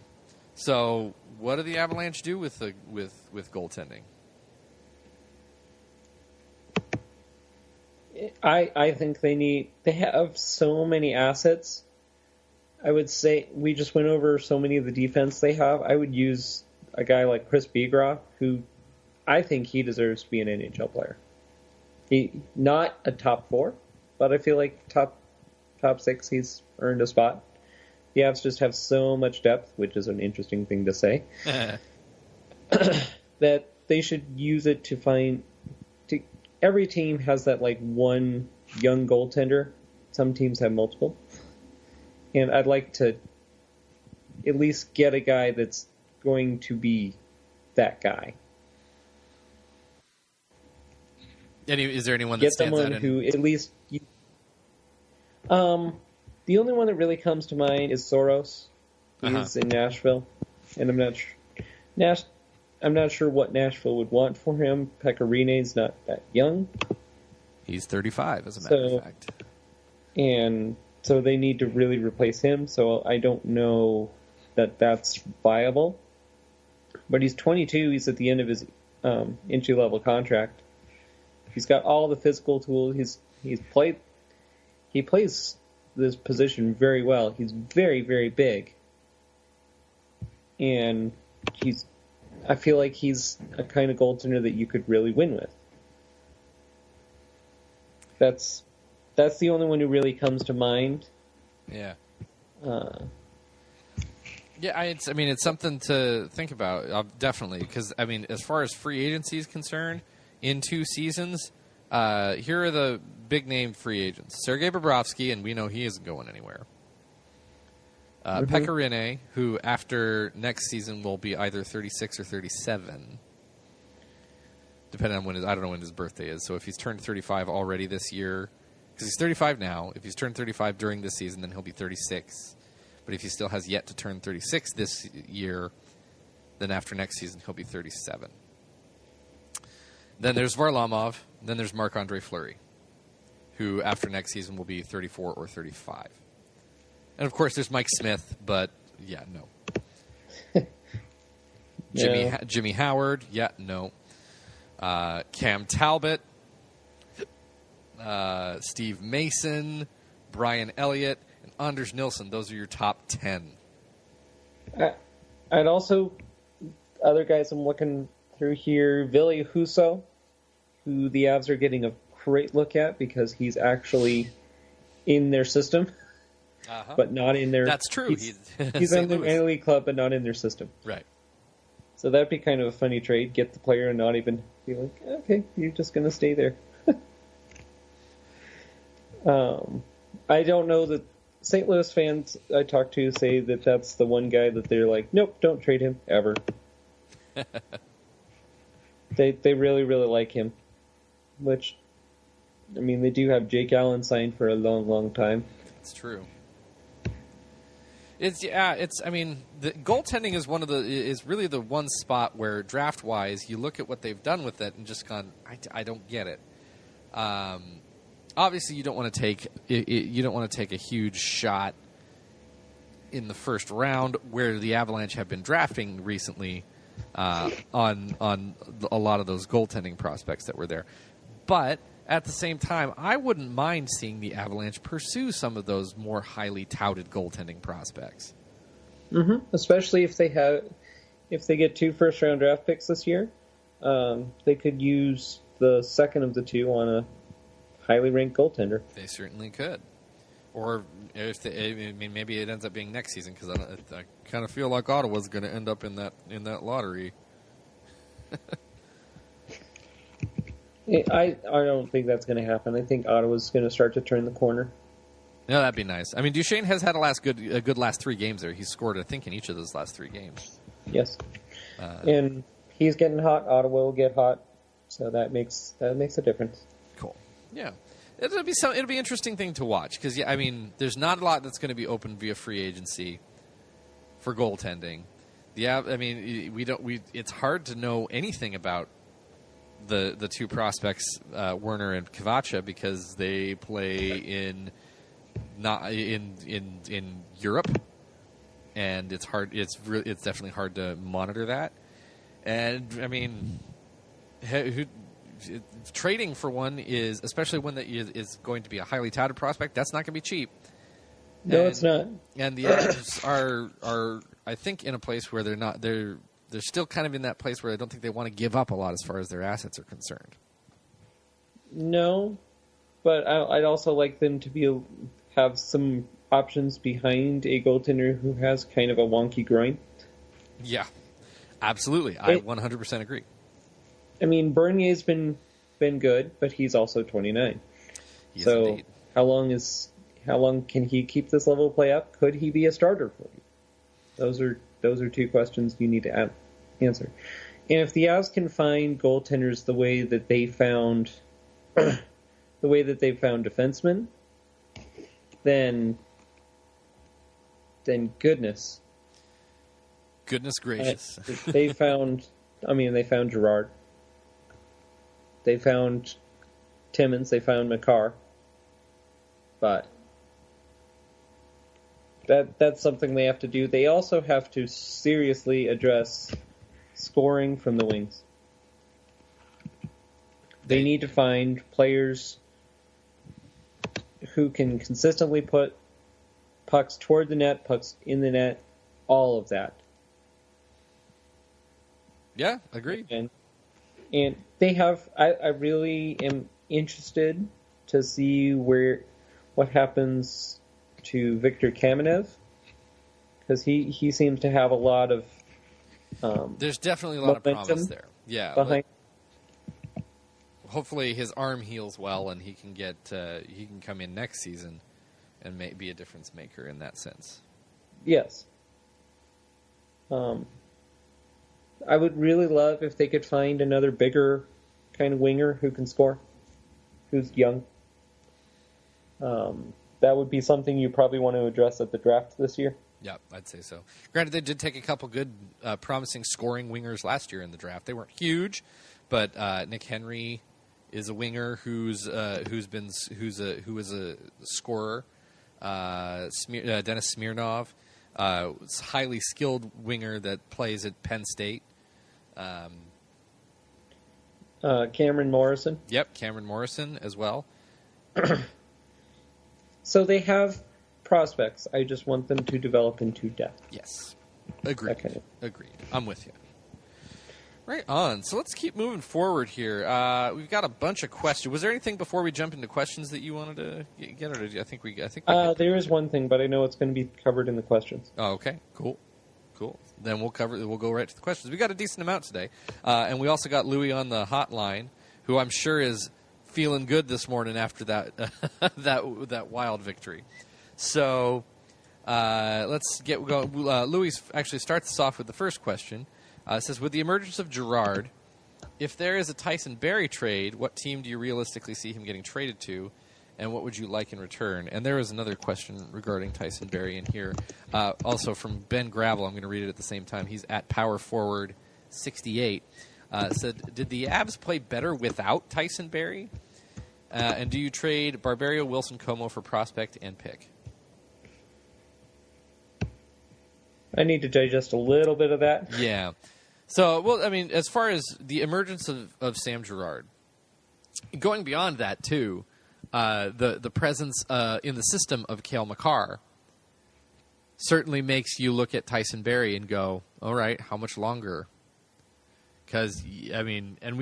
So, what do the Avalanche do with goaltending? I think they have so many assets. I would say we just went over so many of the defense they have. I would use a guy like Chris Biegroff, who I think he deserves to be an NHL player. He not a top 4, but I feel like top 6 he's earned a spot. The Avs just have so much depth, which is an interesting thing to say, that they should use it to find. Every team has that like one young goaltender. Some teams have multiple. And I'd like to at least get a guy that's going to be that guy. Is there anyone that stands out? Get someone who at least... the only one that really comes to mind is Soros. He's in Nashville. And I'm not sure what Nashville would want for him. Pekarine's not that young. He's 35, as a matter of fact. And... so they need to really replace him, so I don't know that that's viable. But he's 22, he's at the end of his entry-level contract. He's got all the physical tools. He plays this position very well. He's very, very big. And I feel like he's a kind of goaltender that you could really win with. That's the only one who really comes to mind. Yeah. It's something to think about, definitely. Because, as far as free agency is concerned, in 2 seasons, here are the big-name free agents. Sergei Bobrovsky, and we know he isn't going anywhere. Pekarine, who after next season will be either 36 or 37. Depending on I don't know when his birthday is. So if he's turned 35 already this year... because he's 35 now. If he's turned 35 during this season, then he'll be 36. But if he still has yet to turn 36 this year, then after next season, he'll be 37. Then there's Varlamov. Then there's Marc-Andre Fleury, who after next season will be 34 or 35. And, of course, there's Mike Smith, but, yeah, no. Jimmy Howard, yeah, no. Cam Talbot. Steve Mason, Brian Elliott, and Anders Nilsson. Those are your top 10. I'd also, other guys I'm looking through here, Ville Husso, who the Avs are getting a great look at because he's actually in their system, but not in their... That's true. He's in the minor league club, but not in their system. Right. So that'd be kind of a funny trade. Get the player and not even be like, okay, you're just going to stay there. I don't know that St. Louis fans I talk to say that that's the one guy that they're like, nope, don't trade him ever. They really, really like him. Which, they do have Jake Allen signed for a long, long time. That's true. The goaltending is really the one spot where draft wise you look at what they've done with it and just gone, I don't get it. Obviously, you don't want to take a huge shot in the first round, where the Avalanche have been drafting recently on a lot of those goaltending prospects that were there. But at the same time, I wouldn't mind seeing the Avalanche pursue some of those more highly touted goaltending prospects. Mm-hmm. Especially if they get 2 first-round draft picks this year, they could use the second of the 2 on a highly ranked goaltender. They certainly could. Or if maybe it ends up being next season, because I kind of feel like Ottawa's going to end up in that lottery. I don't think that's going to happen. I think Ottawa's going to start to turn the corner. No, that'd be nice. Duchesne has had a good last 3 games there. He's scored, I think, in each of those last 3 games. Yes. And he's getting hot. Ottawa will get hot. So that makes a difference. Cool. Yeah. It'll be an interesting thing to watch because I mean, there's not a lot that's going to be open via free agency for goaltending. I mean, it's hard to know anything about the two prospects, Werner and Kavacha, because they play in Europe, and it's hard. It's definitely hard to monitor that. And I mean, trading for one is, especially one that is going to be a highly touted prospect, that's not going to be cheap. No, it's not. And the Avs are I think in a place where they're still kind of in that place where I don't think they want to give up a lot as far as their assets are concerned. No, but I'd also like them to have some options behind a goaltender who has kind of a wonky groin. Yeah, absolutely. I 100% agree. I mean, Bernier's been good, but he's also 29. Yes, so indeed. How long can he keep this level of play up? Could he be a starter for you? Those are two questions you need to answer. And if the Avs can find goaltenders the way that they found defensemen, then goodness gracious. They found Girard. They found Timmins. They found Makar. But that's something they have to do. They also have to seriously address scoring from the wings. They need to find players who can consistently put pucks toward the net, pucks in the net, all of that. Yeah, agreed. And they have. I really am interested to see what happens to Victor Kamenev, because he seems to have a lot of. There's definitely a lot of promise there. Yeah. Behind. Hopefully his arm heals well and he can come in next season and be a difference maker in that sense. Yes. I would really love if they could find another bigger kind of winger who can score, who's young. That would be something you probably want to address at the draft this year. Yeah, I'd say so. Granted, they did take a couple good, promising scoring wingers last year in the draft. They weren't huge, but Nick Henry is a winger who is a scorer. Dennis Smirnov, is a highly skilled winger that plays at Penn State. Cameron Morrison. Yep, Cameron Morrison as well. So they have prospects. I just want them to develop into depth. Yes. Agreed. Okay. Agreed. I'm with you. Right on. So let's keep moving forward here. We've got a bunch of questions. Was there anything before we jump into questions that you wanted to get, or did you, I think we there is one thing, but I know it's going to be covered in the questions. Oh, okay. Cool. Then we'll go right to the questions. We got a decent amount today, and we also got Louis on the hotline, who I'm sure is feeling good this morning after that that wild victory. So let's get going. Louis actually starts us off with the first question. It says, with the emergence of Girard, if there is a Tyson Barrie trade, what team do you realistically see him getting traded to, and what would you like in return? And there is another question regarding Tyson Barrie in here, also from Ben Gravel. I'm going to read it at the same time. He's at Power Forward 68. Said, did the Avs play better without Tyson Barrie? And do you trade Barberio, Wilson, Como for prospect and pick? I need to digest a little bit of that. Yeah. So, well, I mean, as far as the emergence of Sam Girard, going beyond that, too, the presence in the system of Cale Makar certainly makes you look at Tyson Barrie and go, all right, how much longer? Because, I mean, and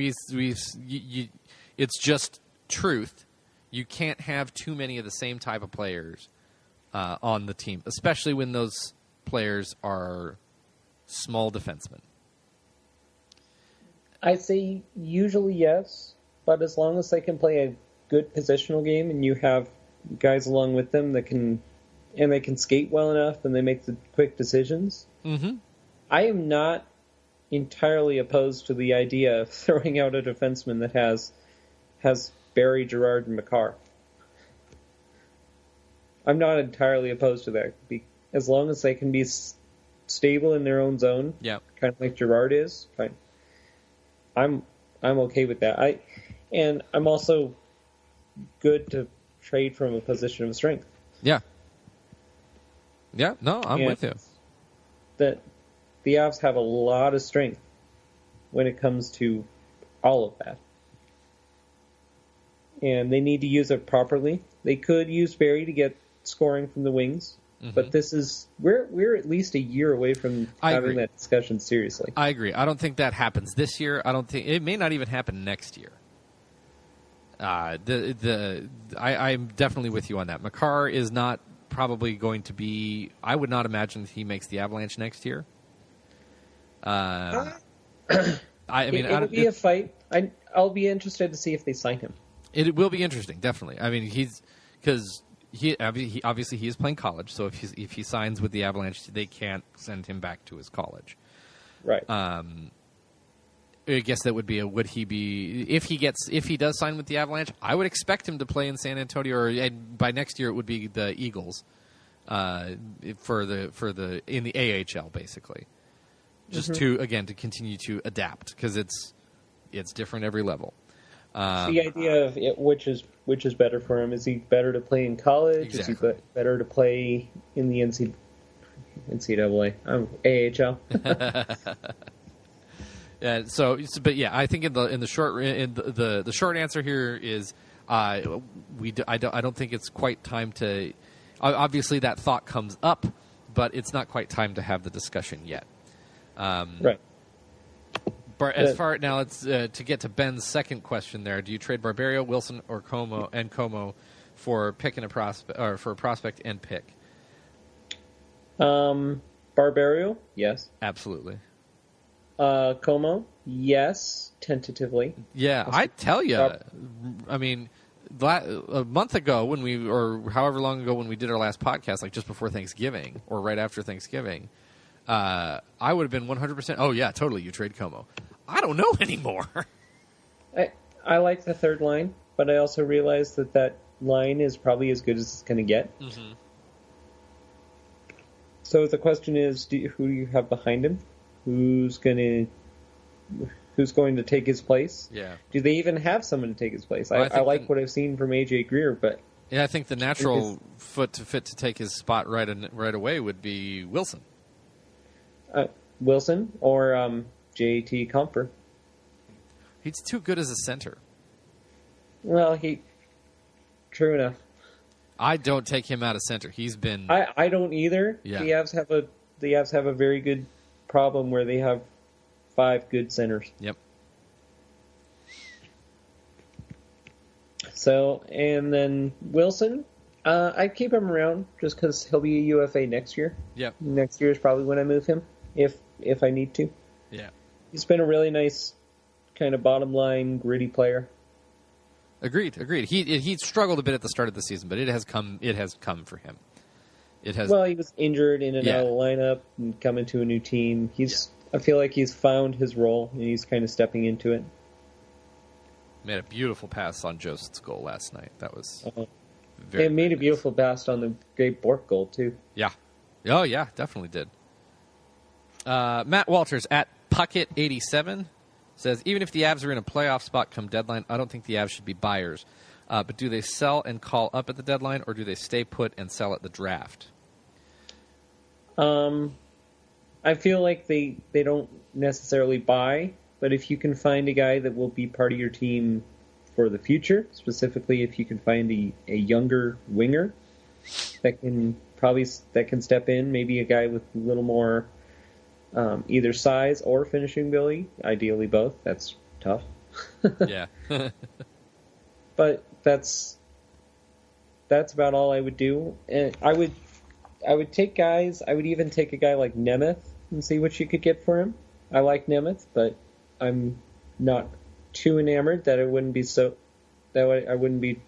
it's just truth. You can't have too many of the same type of players on the team, especially when those players are small defensemen. I'd say usually yes, but as long as they can play a good positional game and you have guys along with them that can skate well enough and they make the quick decisions. Mm-hmm. I am not entirely opposed to the idea of throwing out a defenseman that has Barrie, Girard, and Makar. I'm not entirely opposed to that. As long as they can be stable in their own zone, yeah, kind of like Girard is, fine. I'm okay with that. I'm also good to trade from a position of strength. Yeah. Yeah, no, I'm with you. That the Avs have a lot of strength when it comes to all of that. And they need to use it properly. They could use Barry to get scoring from the wings, but we're at least a year away from having that discussion seriously. I agree. I don't think that happens this year. I don't think it may not even happen next year. I'm definitely with you on that. Makar is not probably going to be. I would not imagine that he makes the Avalanche next year. It'll be a fight. I'll be interested to see if they sign him. It will be interesting, definitely. I mean, because he obviously he is playing college, so if he signs with the Avalanche, they can't send him back to his college. Right. I guess that would be would he be if he does sign with the Avalanche? I would expect him to play in San Antonio, or by next year it would be the Eagles, for the in the AHL basically, just to continue to adapt because it's different every level. The idea of which is better for him. Is he better to play in college? Exactly. Is he better to play in the NCAA? AHL. But yeah, I think in the short answer here is I don't think it's quite time to. Obviously, that thought comes up, but it's not quite time to have the discussion yet. Right. But as far now, let's to get to Ben's second question. There, do you trade Barberio, Wilson, or Como for picking a prospect or for a prospect and pick? Barberio, yes, absolutely. Como, yes, tentatively. Yeah, I tell you, I mean, a month ago or however long ago when we did our last podcast, like just before Thanksgiving or right after Thanksgiving, I would have been 100%. Oh yeah, totally. You trade Como. I don't know anymore. I like the third line, but I also realize that line is probably as good as it's going to get. Mm-hmm. So the question is, who do you have behind him? Who's going to take his place? Yeah. Do they even have someone to take his place? I like what I've seen from AJ Greer, but yeah, I think the natural fit to take his spot right away would be Wilson. Wilson or J.T. Comfer. He's too good as a center. Well, true enough. I don't take him out of center. He's been. I don't either. Yeah. The Avs have a very good problem where they have 5 good centers. Yep. So, and then Wilson, I'd keep him around just because he'll be a UFA next year. Yep. Next year is probably when I move him, if I need to. Yeah. He's been a really nice kind of bottom line, gritty player. Agreed. He struggled a bit at the start of the season, but it has come for him. It has. Well, he was injured in and out of the lineup and coming to a new team. I feel like he's found his role and he's kind of stepping into it. Made a beautiful pass on Joseph's goal last night. That was very. It made a beautiful pass on the great Bork goal too. Yeah. Oh yeah, definitely did. Matt Walters at Puckett87 says, even if the Avs are in a playoff spot come deadline, I don't think the Avs should be buyers. But do they sell and call up at the deadline, or do they stay put and sell at the draft? I feel like they don't necessarily buy, but if you can find a guy that will be part of your team for the future, specifically if you can find a younger winger that can step in, maybe a guy with a little more either size or finishing ability, ideally both. That's tough. Yeah. But that's about all I would do. And I would take guys. I would even take a guy like Nemeth and see what you could get for him. I like Nemeth, but I'm not too enamored that it wouldn't be so. I wouldn't be.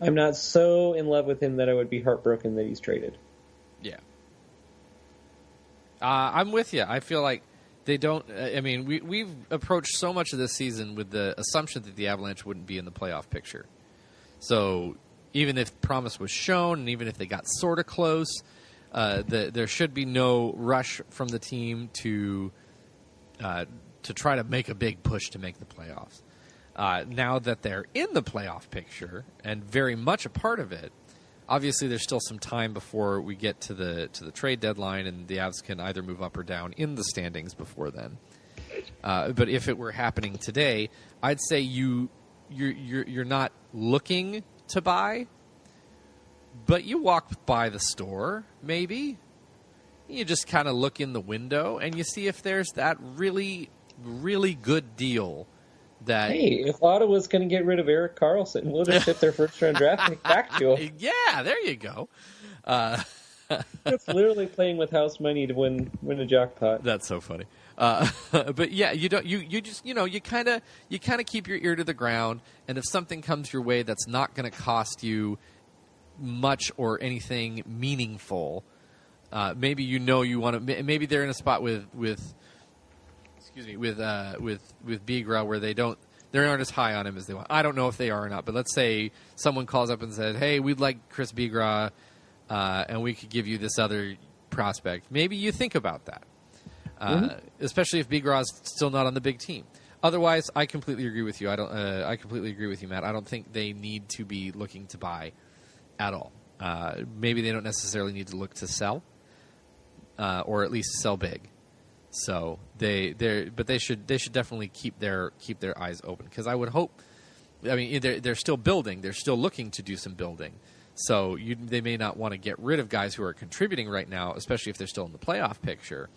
I'm not so in love with him that I would be heartbroken that he's traded. Yeah. I'm with you. I feel like they don't. I mean, we've approached so much of this season with the assumption that the Avalanche wouldn't be in the playoff picture. So even if promise was shown, and even if they got sort of close, there should be no rush from the team to try to make a big push to make the playoffs. Now that they're in the playoff picture and very much a part of it, obviously there's still some time before we get to the trade deadline, and the Avs can either move up or down in the standings before then. But if it were happening today, I'd say you're not looking to buy, but you walk by the store, maybe. You just kind of look in the window and you see if there's that really, really good deal. That, hey, if Ottawa's going to get rid of Erik Karlsson, we'll just ship their first-round draft pick back to him. Yeah, there you go. It's literally playing with house money to win a jackpot. That's so funny. But yeah, you don't. You just you kind of keep your ear to the ground, and if something comes your way that's not going to cost you much or anything meaningful, maybe you want to. Maybe they're in a spot with Bigra where they aren't as high on him as they want. I don't know if they are or not, but let's say someone calls up and said, "Hey, we'd like Chris Bigra, and we could give you this other prospect." Maybe you think about that, especially if Bigra is still not on the big team. Otherwise, I completely agree with you. I completely agree with you, Matt. I don't think they need to be looking to buy at all. Maybe they don't necessarily need to look to sell, or at least sell big. So they should definitely keep their eyes open, because I would hope. I mean, they're still building. They're still looking to do some building. So they may not want to get rid of guys who are contributing right now, especially if they're still in the playoff picture.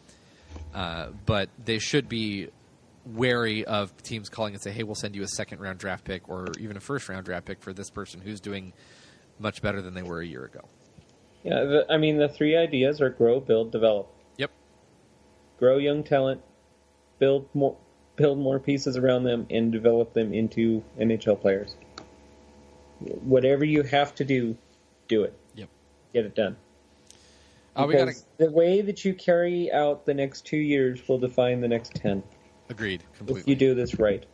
But they should be wary of teams calling and say, "Hey, we'll send you a second-round draft pick or even a first-round draft pick for this person who's doing much better than they were a year ago." Yeah, the three ideas are grow, build, develop. Yep. Grow young talent, build more pieces around them, and develop them into NHL players. Whatever you have to do it. Yep. Get it done. Because the way that you carry out the next 2 years will define the next 10. Agreed. Completely. If you do this right.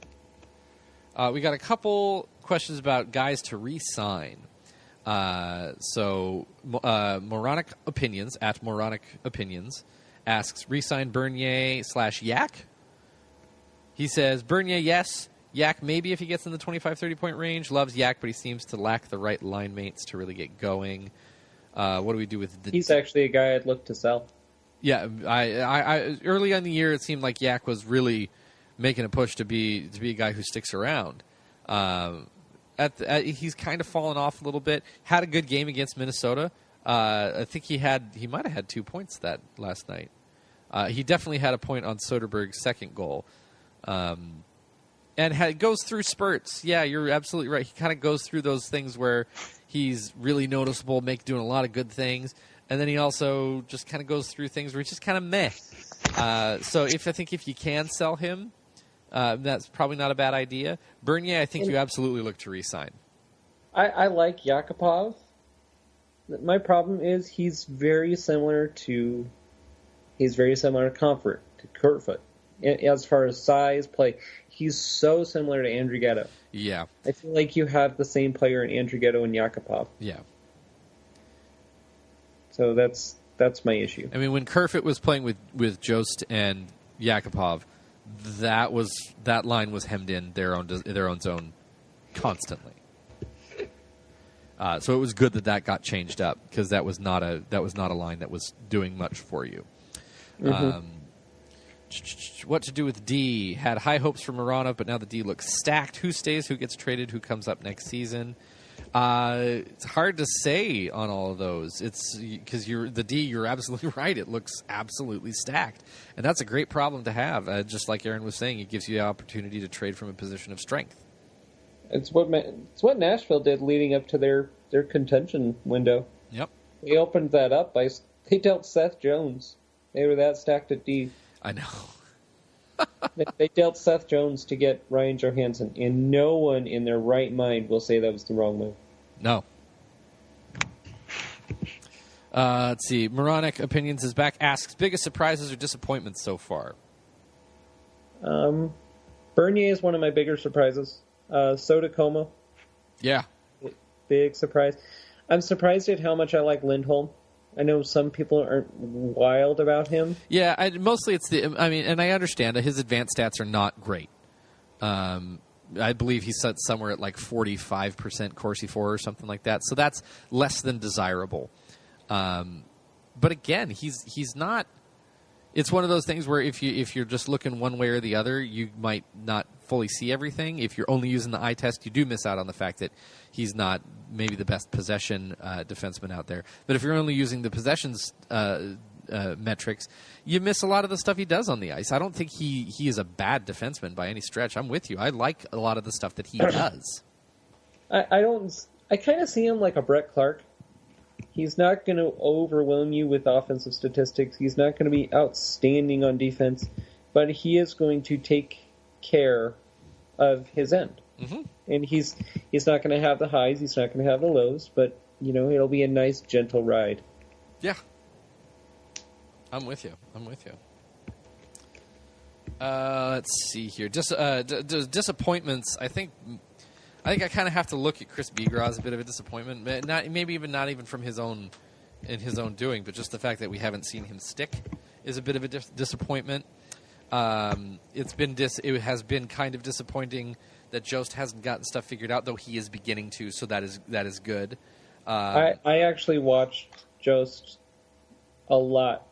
We got a couple questions about guys to re-sign. So Moronic Opinions, at Moronic Opinions, asks, re-sign Bernier / Yak? He says, Bernier, yes. Yak, maybe if he gets in the 25-30 point range. Loves Yak, but he seems to lack the right line mates to really get going. What do we do with the... He's actually a guy I'd look to sell. Yeah, I early in the year it seemed like Yak was really making a push to be a guy who sticks around. He's kind of fallen off a little bit. Had a good game against Minnesota. I think he might have had 2 points that last night. He definitely had a point on Soderberg's second goal. And goes through spurts. Yeah, you're absolutely right. He kind of goes through those things where he's really noticeable, doing a lot of good things, and then he also just kind of goes through things where he's just kind of meh. So I think if you can sell him, that's probably not a bad idea. Bernier, I think you absolutely look to re-sign. I like Yakupov. My problem is he's very similar to Comfort, to Kerfoot. As far as size, play, he's so similar to Andrighetto. Yeah. I feel like you have the same player in Andrighetto and Yakupov. Yeah. So that's my issue. I mean, when Kerfoot was playing with Jost and Yakupov, that line was hemmed in their own zone constantly. So it was good that got changed up, because that was not a line that was doing much for you. Mm-hmm. What to do with D? Had high hopes for Mironov, but now the D looks stacked. Who stays? Who gets traded? Who comes up next season? It's hard to say on all of those. It's because the D. You're absolutely right. It looks absolutely stacked, and that's a great problem to have. Just like Aaron was saying, it gives you the opportunity to trade from a position of strength. It's what Nashville did leading up to their contention window. Yep. They opened that up they dealt Seth Jones. They were that stacked at D. I know. They dealt Seth Jones to get Ryan Johansson, and no one in their right mind will say that was the wrong move. No. Let's see. Moronic Opinions is back. Asks, biggest surprises or disappointments so far? Bernier is one of my bigger surprises. So Tacoma. Yeah. big surprise. I'm surprised at how much I like Lindholm. I know some people aren't wild about him. Yeah, mostly it's and I understand that his advanced stats are not great. I believe he's set somewhere at like 45% Corsi 4 or something like that. So that's less than desirable. But again, he's not. It's one of those things where if you're just looking one way or the other, you might not fully see everything. If you're only using the eye test, you do miss out on the fact that he's not maybe the best possession defenseman out there. But if you're only using the possessions metrics, you miss a lot of the stuff he does on the ice. I don't think he is a bad defenseman by any stretch. I'm with you. I like a lot of the stuff that he does. I kind of see him like a Brett Clark. He's not going to overwhelm you with offensive statistics. He's not going to be outstanding on defense, but he is going to take care of his end. Mm-hmm. And he's not going to have the highs. He's not going to have the lows, but it'll be a nice, gentle ride. Yeah. I'm with you. Let's see here. Disappointments. I think I kind of have to look at Chris Bigras as a bit of a disappointment. Not even from his own doing, but just the fact that we haven't seen him stick is a bit of a disappointment. It has been kind of disappointing that Jost hasn't gotten stuff figured out, though he is beginning to. So that is good. I actually watched Jost a lot.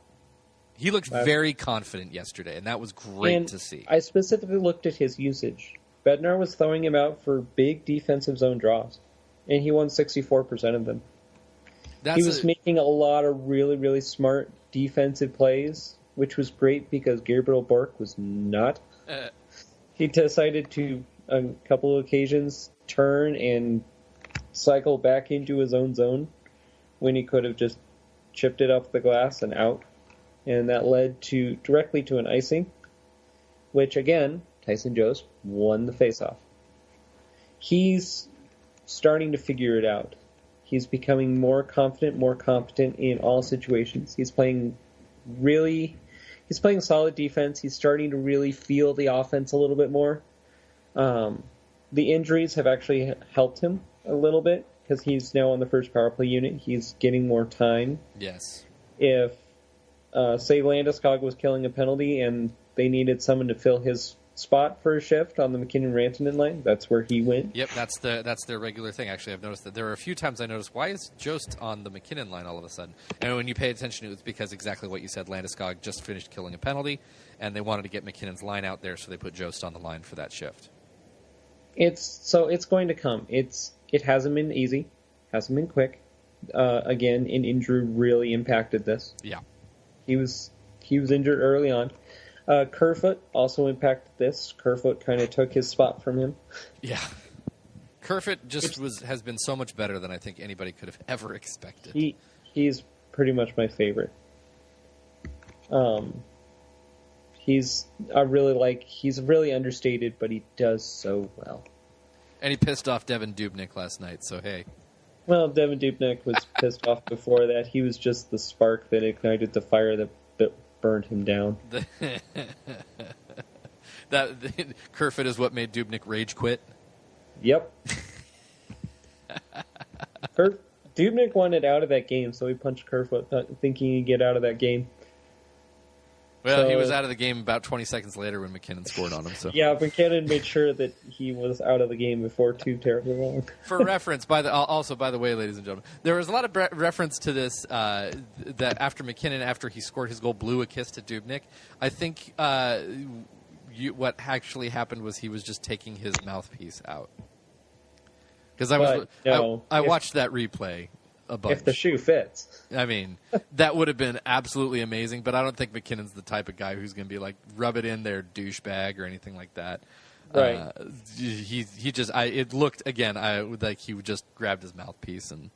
He looked very confident yesterday, and that was great to see. I specifically looked at his usage. Bednar was throwing him out for big defensive zone draws, and he won 64% of them. He was making a lot of really, really smart defensive plays, which was great because Gabriel Bork was not. He decided to, on a couple of occasions, turn and cycle back into his own zone when he could have just chipped it off the glass and out. And that led directly to an icing, which, again, Tyson Jost won the faceoff. He's starting to figure it out. He's becoming more confident, more competent in all situations. He's playing solid defense. He's starting to really feel the offense a little bit more. The injuries have actually helped him a little bit because he's now on the first power play unit. He's getting more time. Yes. If say Landeskog was killing a penalty and they needed someone to fill his spot for a shift on the McKinnon-Rantanen line, that's where he went. Yep, that's their regular thing. Actually, I've noticed that there are a few times I noticed, why is Jost on the McKinnon line all of a sudden? And when you pay attention, it was because exactly what you said, Landeskog just finished killing a penalty, and they wanted to get McKinnon's line out there, so they put Jost on the line for that shift. It's going to come. It hasn't been easy, hasn't been quick. Again, an injury really impacted this. Yeah. He was injured early on. Kerfoot also impacted this. Kerfoot kind of took his spot from him. Yeah. Kerfoot has been so much better than I think anybody could have ever expected. He's pretty much my favorite. He's really understated, but he does so well. And he pissed off Devin Dubnyk last night, so hey. Well, Devin Dubnyk was pissed off before that. He was just the spark that ignited the fire that burned him down. Kerfoot is what made Dubnyk rage quit? Yep. Dubnyk wanted out of that game, so he punched Kerfoot, thinking he'd get out of that game. Well, he was out of the game about 20 seconds later when McKinnon scored on him. So yeah, McKinnon made sure that he was out of the game before too terribly long. For reference, by the way, ladies and gentlemen, there was a lot of reference to this that after McKinnon, after he scored his goal, blew a kiss to Dubnyk. I think what actually happened was he was just taking his mouthpiece out. Because I watched that replay a bunch. If the shoe fits. I mean, that would have been absolutely amazing, but I don't think McKinnon's the type of guy who's going to be like, rub it in there, douchebag, or anything like that. Right. It looked, again, like he just grabbed his mouthpiece. And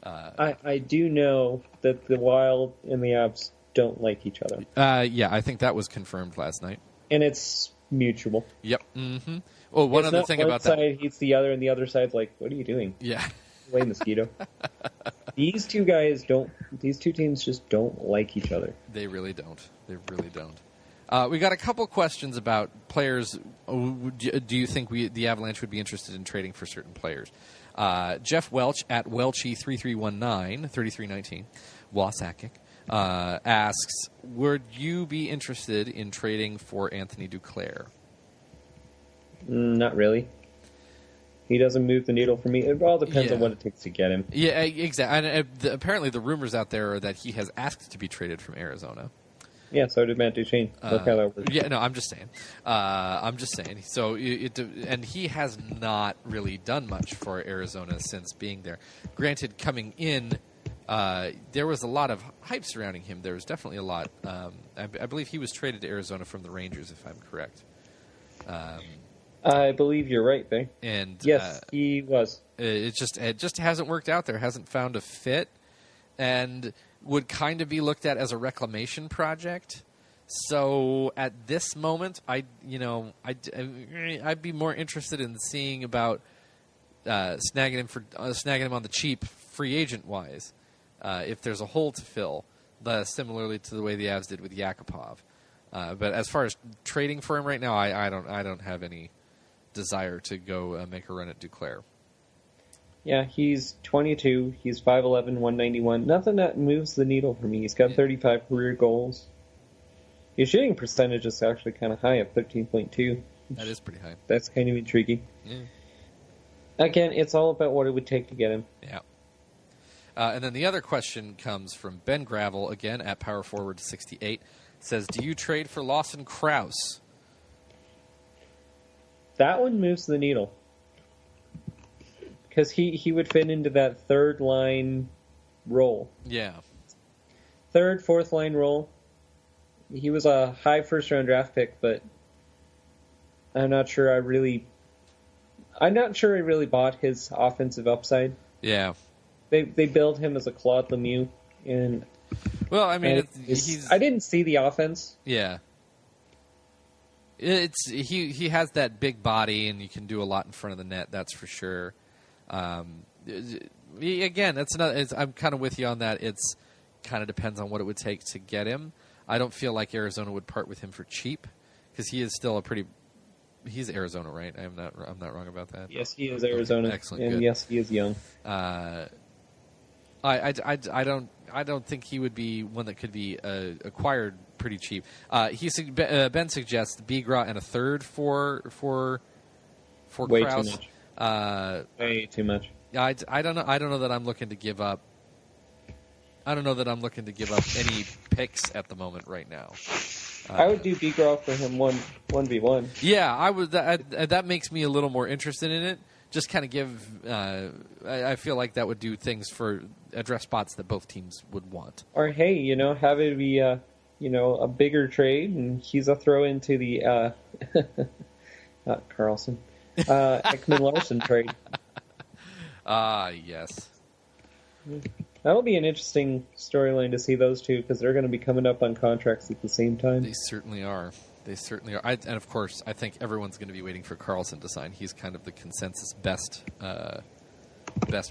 I do know that the Wild and the Avs don't like each other. Yeah, I think that was confirmed last night. And it's mutual. Yep. Mm-hmm. Well, one other thing about that. One side hates the other, and the other side's like, what are you doing? Yeah. Away, mosquito. These two teams just don't like each other. They really don't. We got a couple questions about players. Do you think the Avalanche would be interested in trading for certain players? Jeff Welch at Welchy3319, 3319, Wasakic, asks, would you be interested in trading for Anthony Duclair? Not really. He doesn't move the needle for me. It all depends on what it takes to get him. Yeah, exactly. And apparently the rumors out there are that he has asked to be traded from Arizona. Yeah, so did Matt Duchene. Look how that works. Yeah, no, I'm just saying. So, and he has not really done much for Arizona since being there. Granted, coming in, there was a lot of hype surrounding him. There was definitely a lot. I believe he was traded to Arizona from the Rangers, if I'm correct. I believe you're right, Bing. And yes, he was. It just hasn't worked out there. Hasn't found a fit, and would kind of be looked at as a reclamation project. So at this moment, I'd be more interested in seeing about snagging him on the cheap, free agent wise, if there's a hole to fill. Similarly to the way the Avs did with Yakupov. But as far as trading for him right now, I don't have any desire to go make a run at Duclair. Yeah, he's 22. He's 5'11", 191. Nothing that moves the needle for me. He's got 35 career goals. His shooting percentage is actually kind of high at 13.2. That is pretty high. That's kind of intriguing. Yeah. Again, it's all about what it would take to get him. Yeah. And then the other question comes from Ben Gravel, again, at Power Forward 68. Says, do you trade for Lawson Krause? That one moves the needle. Because he would fit into that third line role. Yeah. Third, fourth line role. He was a high first round draft pick, but I'm not sure I really bought his offensive upside. Yeah. They billed him as a Claude Lemieux, and well, I mean, I didn't see the offense. Yeah. He has that big body, and you can do a lot in front of the net. That's for sure. Again, that's I'm kind of with you on that. It's kind of depends on what it would take to get him. I don't feel like Arizona would part with him for cheap because he is still he's Arizona, right? I'm not wrong about that. Yes, he is Arizona. Excellent. And good. Yes, he is young. I don't think he would be one that could be acquired pretty cheap. Ben suggests Bigra and a third for Way Krause. too much. Way too much. I don't know. I don't know that I'm looking to give up. I don't know that I'm looking to give up any picks at the moment right now. I would do Bigra for him 1v1. Yeah, I would. That makes me a little more interested in it. Just kind of give. I feel like that would do things for address spots that both teams would want. Or hey, have it be a bigger trade, and he's a throw into the not Carlson, Ekman Larson trade. Yes. That'll be an interesting storyline to see those two because they're going to be coming up on contracts at the same time. They certainly are. And of course, I think everyone's going to be waiting for Carlson to sign. He's kind of the consensus best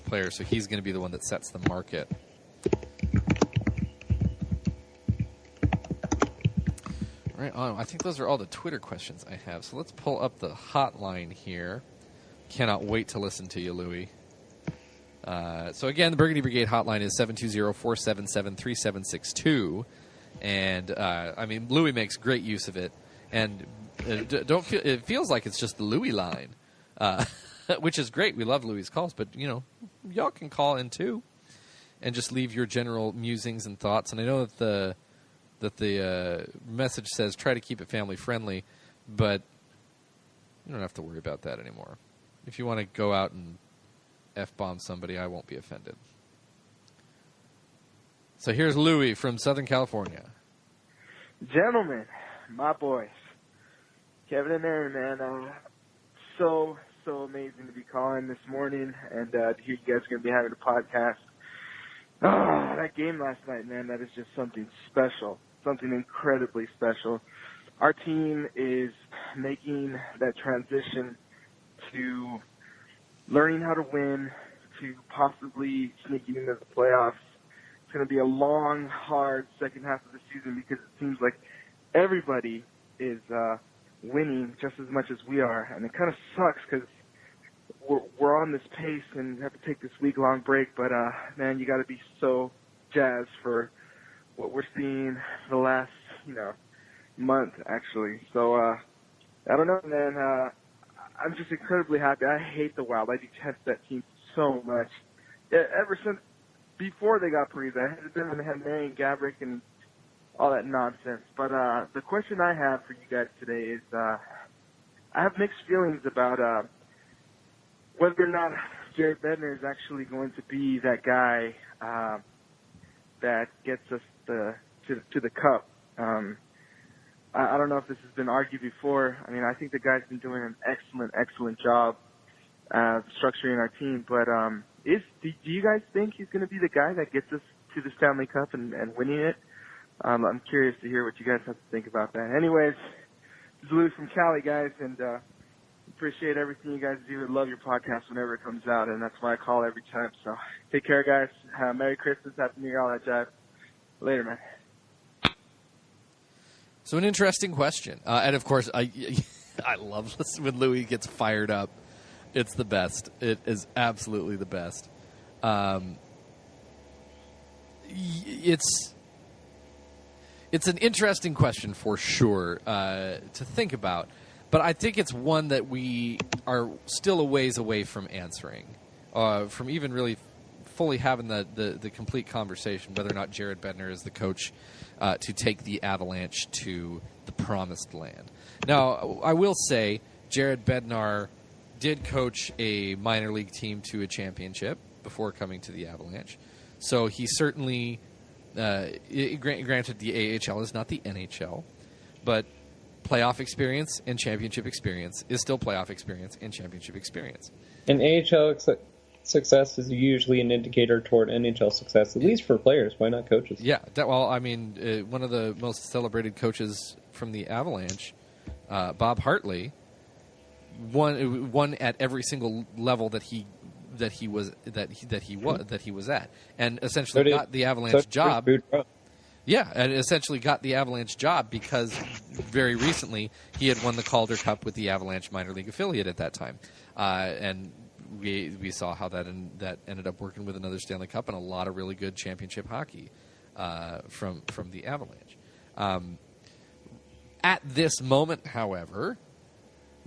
player, so he's going to be the one that sets the market. All right, I think those are all the Twitter questions I have. So let's pull up the hotline here. Cannot wait to listen to you, Louie. So again, the Burgundy Brigade hotline is 720-477-3762. And, Louie makes great use of it. And it feels like it's just the Louie line, which is great. We love Louie's calls, but, y'all can call in too and just leave your general musings and thoughts. And I know that the message says try to keep it family friendly, but you don't have to worry about that anymore. If you want to go out and F-bomb somebody, I won't be offended. So here's Louie from Southern California. Gentlemen, my boys, Kevin and Aaron, man, so amazing to be calling this morning and to hear you guys are going to be having a podcast. Oh, that game last night, man, that is just something special, something incredibly special. Our team is making that transition to learning how to win, to possibly sneaking into the playoffs. It's going to be a long, hard second half of the season because it seems like everybody is winning just as much as we are. And it kind of sucks because we're on this pace and have to take this week-long break, but man, you got to be so jazzed for what we're seeing the last month actually. So I don't know, man. I'm just incredibly happy. I hate the Wild. I detest that team so much. Ever since before they got Parise, I hated them and they had Marian Gaborik and all that nonsense. But the question I have for you guys today is, I have mixed feelings about whether or not Jared Bednar is actually going to be that guy that gets us to the cup. I don't know if this has been argued before. I mean, I think the guy's been doing an excellent job structuring our team. But do you guys think he's going to be the guy that gets us to the Stanley Cup and winning it? I'm curious to hear what you guys have to think about that. Anyways, this is Louis from Cali, guys, and appreciate everything you guys do. I love your podcast whenever it comes out, and that's why I call every time. So take care, guys. Merry Christmas, Happy New Year, all that jive. Later, man. So an interesting question, and of course, I love when Louis gets fired up. It's the best. It is absolutely the best. It's an interesting question for sure to think about, but I think it's one that we are still a ways away from answering, from even really fully having the complete conversation whether or not Jared Bednar is the coach to take the Avalanche to the promised land. Now, I will say Jared Bednar did coach a minor league team to a championship before coming to the Avalanche. So he certainly, granted the AHL is not the NHL, but playoff experience and championship experience is still playoff experience and championship experience. And AHL success is usually an indicator toward NHL success, at least for players. Why not coaches? Yeah, one of the most celebrated coaches from the Avalanche, Bob Hartley, won at every single level that he was at, and essentially got the Avalanche job. Yeah, and essentially got the Avalanche job because very recently he had won the Calder Cup with the Avalanche minor league affiliate at that time, and we saw how that ended up working with another Stanley Cup and a lot of really good championship hockey from the Avalanche. At this moment, however,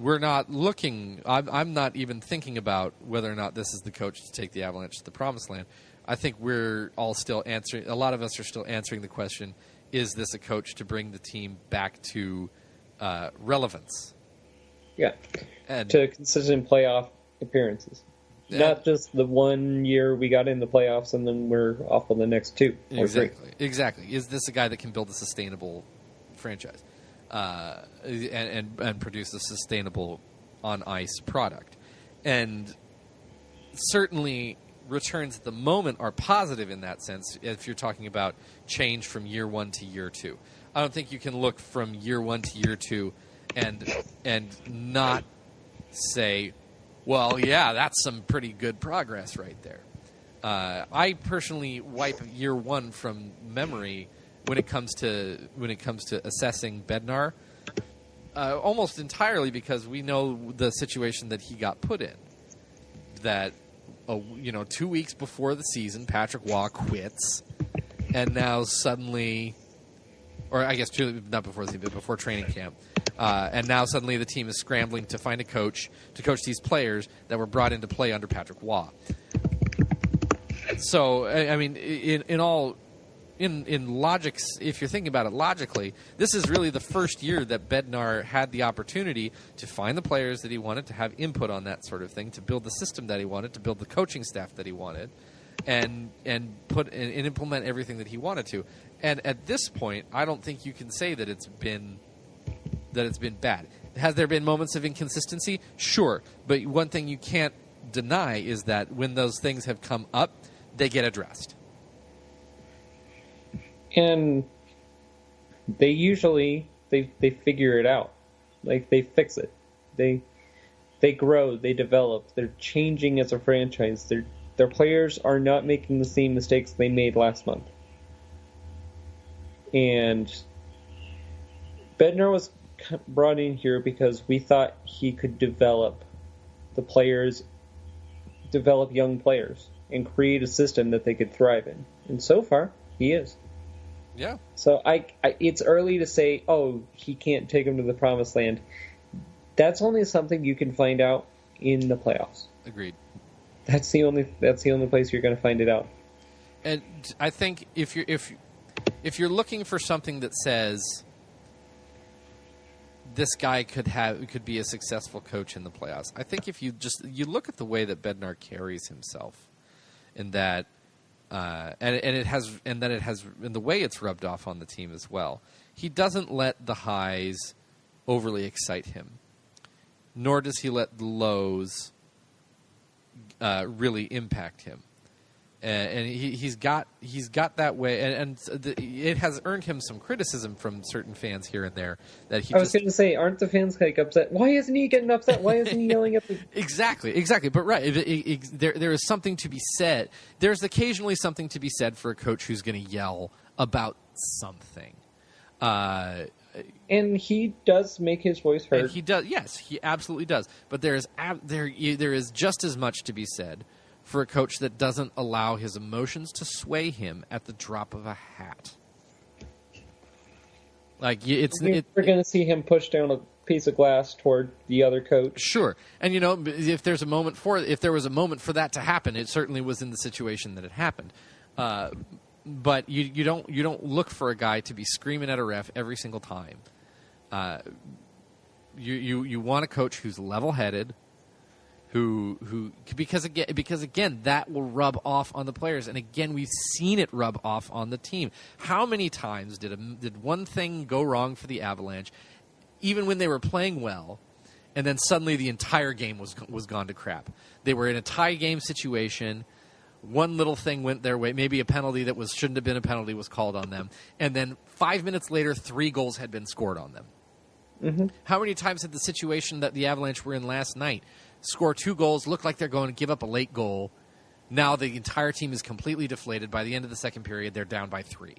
we're not looking. I'm not even thinking about whether or not this is the coach to take the Avalanche to the promised land. I think we're all still answering. A lot of us are still answering the question: is this a coach to bring the team back to relevance? Yeah, and to consistent playoff appearances. Not just the 1 year we got in the playoffs and then we're off on the next two. Exactly. Is this a guy that can build a sustainable franchise and produce a sustainable on-ice product? And certainly returns at the moment are positive in that sense if you're talking about change from year one to year two. I don't think you can look from year one to year two and not say, well, yeah, that's some pretty good progress right there. I personally wipe year one from memory when it comes to assessing Bednar, almost entirely because we know the situation that he got put in. That 2 weeks before the season, Patrick Waugh quits, and now suddenly, or I guess not before the season, but before training camp. And now suddenly the team is scrambling to find a coach to coach these players that were brought into play under Patrick Waugh. So, I mean, in logic, if you're thinking about it logically, this is really the first year that Bednar had the opportunity to find the players that he wanted, to have input on that sort of thing, to build the system that he wanted, to build the coaching staff that he wanted, and implement everything that he wanted to. And at this point, I don't think you can say that it's been bad. Has there been moments of inconsistency? Sure. But one thing you can't deny is that when those things have come up, they get addressed. And they usually they figure it out. Like, they fix it. They grow, they develop, they're changing as a franchise. Their players are not making the same mistakes they made last month. And Bednar was brought in here because we thought he could develop the players develop young players and create a system that they could thrive in. And so far, he is. Yeah. So it's early to say, oh, he can't take them to the promised land. That's only something you can find out in the playoffs. Agreed. That's the only place you're going to find it out. And I think if you're looking for something that says this guy could be a successful coach in the playoffs, I think if you look at the way that Bednar carries himself, and that and the way it's rubbed off on the team as well. He doesn't let the highs overly excite him, nor does he let the lows really impact him. And he's got that way, and it has earned him some criticism from certain fans here and there. That I was going to say, aren't the fans like upset? Why isn't he getting upset? Why isn't he yelling at the... Exactly. But right, there is something to be said. There's occasionally something to be said for a coach who's going to yell about something. And he does make his voice heard. And he does. Yes, he absolutely does. But there is just as much to be said for a coach that doesn't allow his emotions to sway him at the drop of a hat. Like we're going to see him push down a piece of glass toward the other coach. Sure, and if there was a moment for that to happen, it certainly was in the situation that it happened. But you don't look for a guy to be screaming at a ref every single time. You want a coach who's level-headed. Because again that will rub off on the players, and again we've seen it rub off on the team. How many times did one thing go wrong for the Avalanche, even when they were playing well, and then suddenly the entire game was gone to crap? They were in a tie game situation. One little thing went their way, maybe a penalty that shouldn't have been a penalty was called on them, and then 5 minutes later 3 goals had been scored on them. Mm-hmm. How many times had the situation that the Avalanche were in last night score 2 goals, look like they're going to give up a late goal? Now the entire team is completely deflated. By the end of the second period, they're down by 3.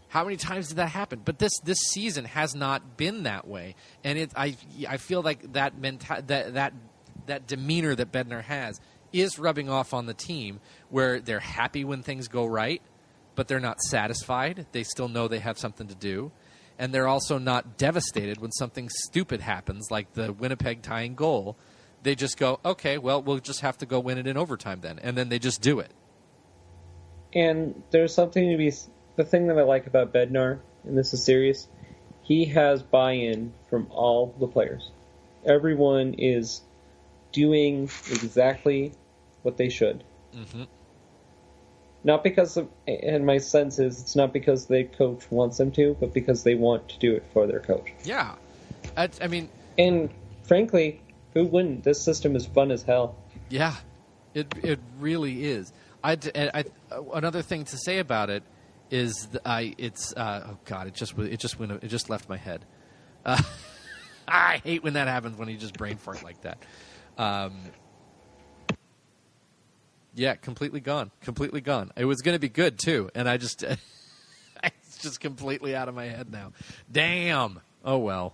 How many times did that happen? But this season has not been that way, and I feel like that demeanor that Bednar has is rubbing off on the team, where they're happy when things go right, but they're not satisfied. They still know they have something to do. And they're also not devastated when something stupid happens, like the Winnipeg tying goal. They just go, okay, well, we'll just have to go win it in overtime then. And then they just do it. And there's something to be... The thing that I like about Bednar, and this is serious, he has buy-in from all the players. Everyone is doing exactly what they should. Mm-hmm. Not because of, and my sense is it's not because the coach wants them to, but because they want to do it for their coach. Yeah. I mean... And frankly, who wouldn't? This system is fun as hell. Yeah. It really is. Another thing to say about it is it just left my head. I hate when that happens, when you just brain fart like that. Yeah, completely gone. It was going to be good, too, and it's just completely out of my head now. Damn. Oh, well.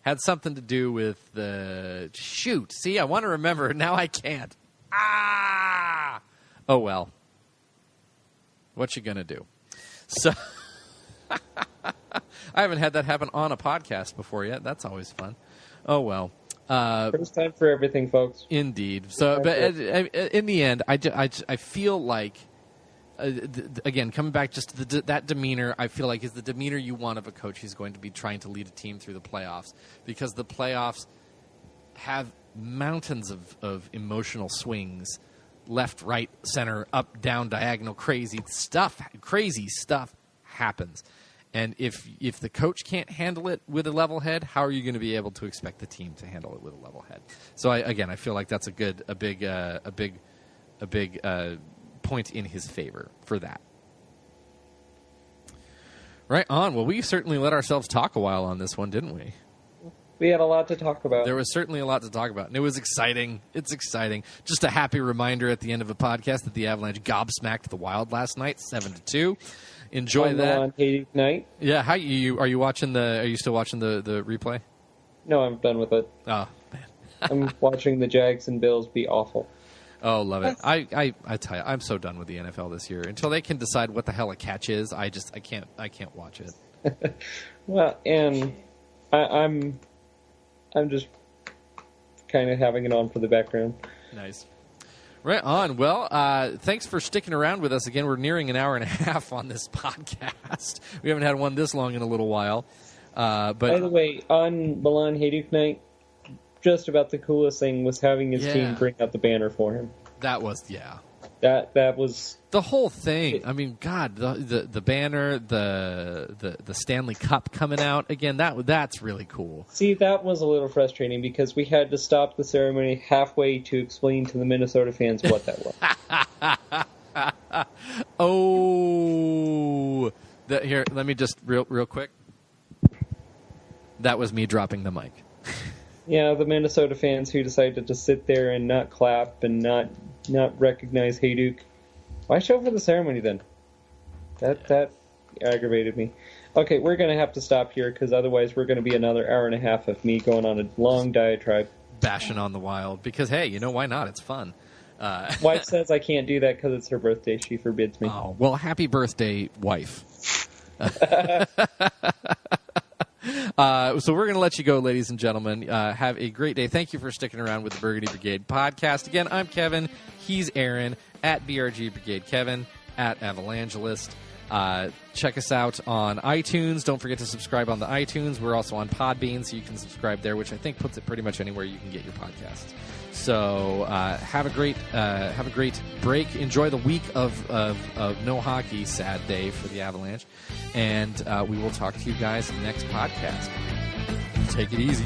Had something to do with the... Shoot. See, I want to remember. Now I can't. Ah! Oh, well. What you going to do? So... I haven't had that happen on a podcast before yet. That's always fun. Oh, well. First time for everything, folks. Indeed. So, but in the end, I feel like, again, coming back just to that demeanor, I feel like is the demeanor you want of a coach who's going to be trying to lead a team through the playoffs, because the playoffs have mountains of emotional swings, left, right, center, up, down, diagonal, crazy stuff happens. And if the coach can't handle it with a level head, how are you going to be able to expect the team to handle it with a level head? So I feel like that's a big point in his favor for that. Right on. Well, we certainly let ourselves talk a while on this one, didn't we? We had a lot to talk about. There was certainly a lot to talk about, and it was exciting. It's exciting. Just a happy reminder at the end of a podcast that the Avalanche gobsmacked the Wild last night, 7-2. Enjoy that. On Haiti night. Yeah, are you watching are you still watching the replay? No, I'm done with it. Oh man, I'm watching the Jags and Bills be awful. Oh, love it. I tell you, I'm so done with the NFL this year. Until they can decide what the hell a catch is, I can't watch it. Well, and I'm just kind of having it on for the background. Nice. Right on. Well, thanks for sticking around with us again. We're nearing an hour and a half on this podcast. We haven't had one this long in a little while. But by the way, on Milan Hajduk night, just about the coolest thing was having his team bring out the banner for him. That was That was the whole thing. I mean, God, the banner, the Stanley Cup coming out again. That's really cool. See, that was a little frustrating because we had to stop the ceremony halfway to explain to the Minnesota fans what that was. Here, let me just real quick. That was me dropping the mic. Yeah, the Minnesota fans who decided to sit there and not clap and not recognize Hajduk. Why show up for the ceremony then? That aggravated me. Okay, we're going to have to stop here because otherwise we're going to be another hour and a half of me going on a long diatribe. Bashing on the Wild. Because, hey, why not? It's fun. Wife says I can't do that because it's her birthday. She forbids me. Oh, well, happy birthday, wife. So we're going to let you go, ladies and gentlemen. Have a great day. Thank you for sticking around with the Burgundy Brigade podcast. Again, I'm Kevin. He's Aaron, at BRG Brigade Kevin, at Avalangelist. Check us out on iTunes. Don't forget to subscribe on the iTunes. We're also on Podbean, so you can subscribe there, which I think puts it pretty much anywhere you can get your podcasts. So have a great break. Enjoy the week of no hockey. Sad day for the Avalanche. And we will talk to you guys next podcast. Take it easy.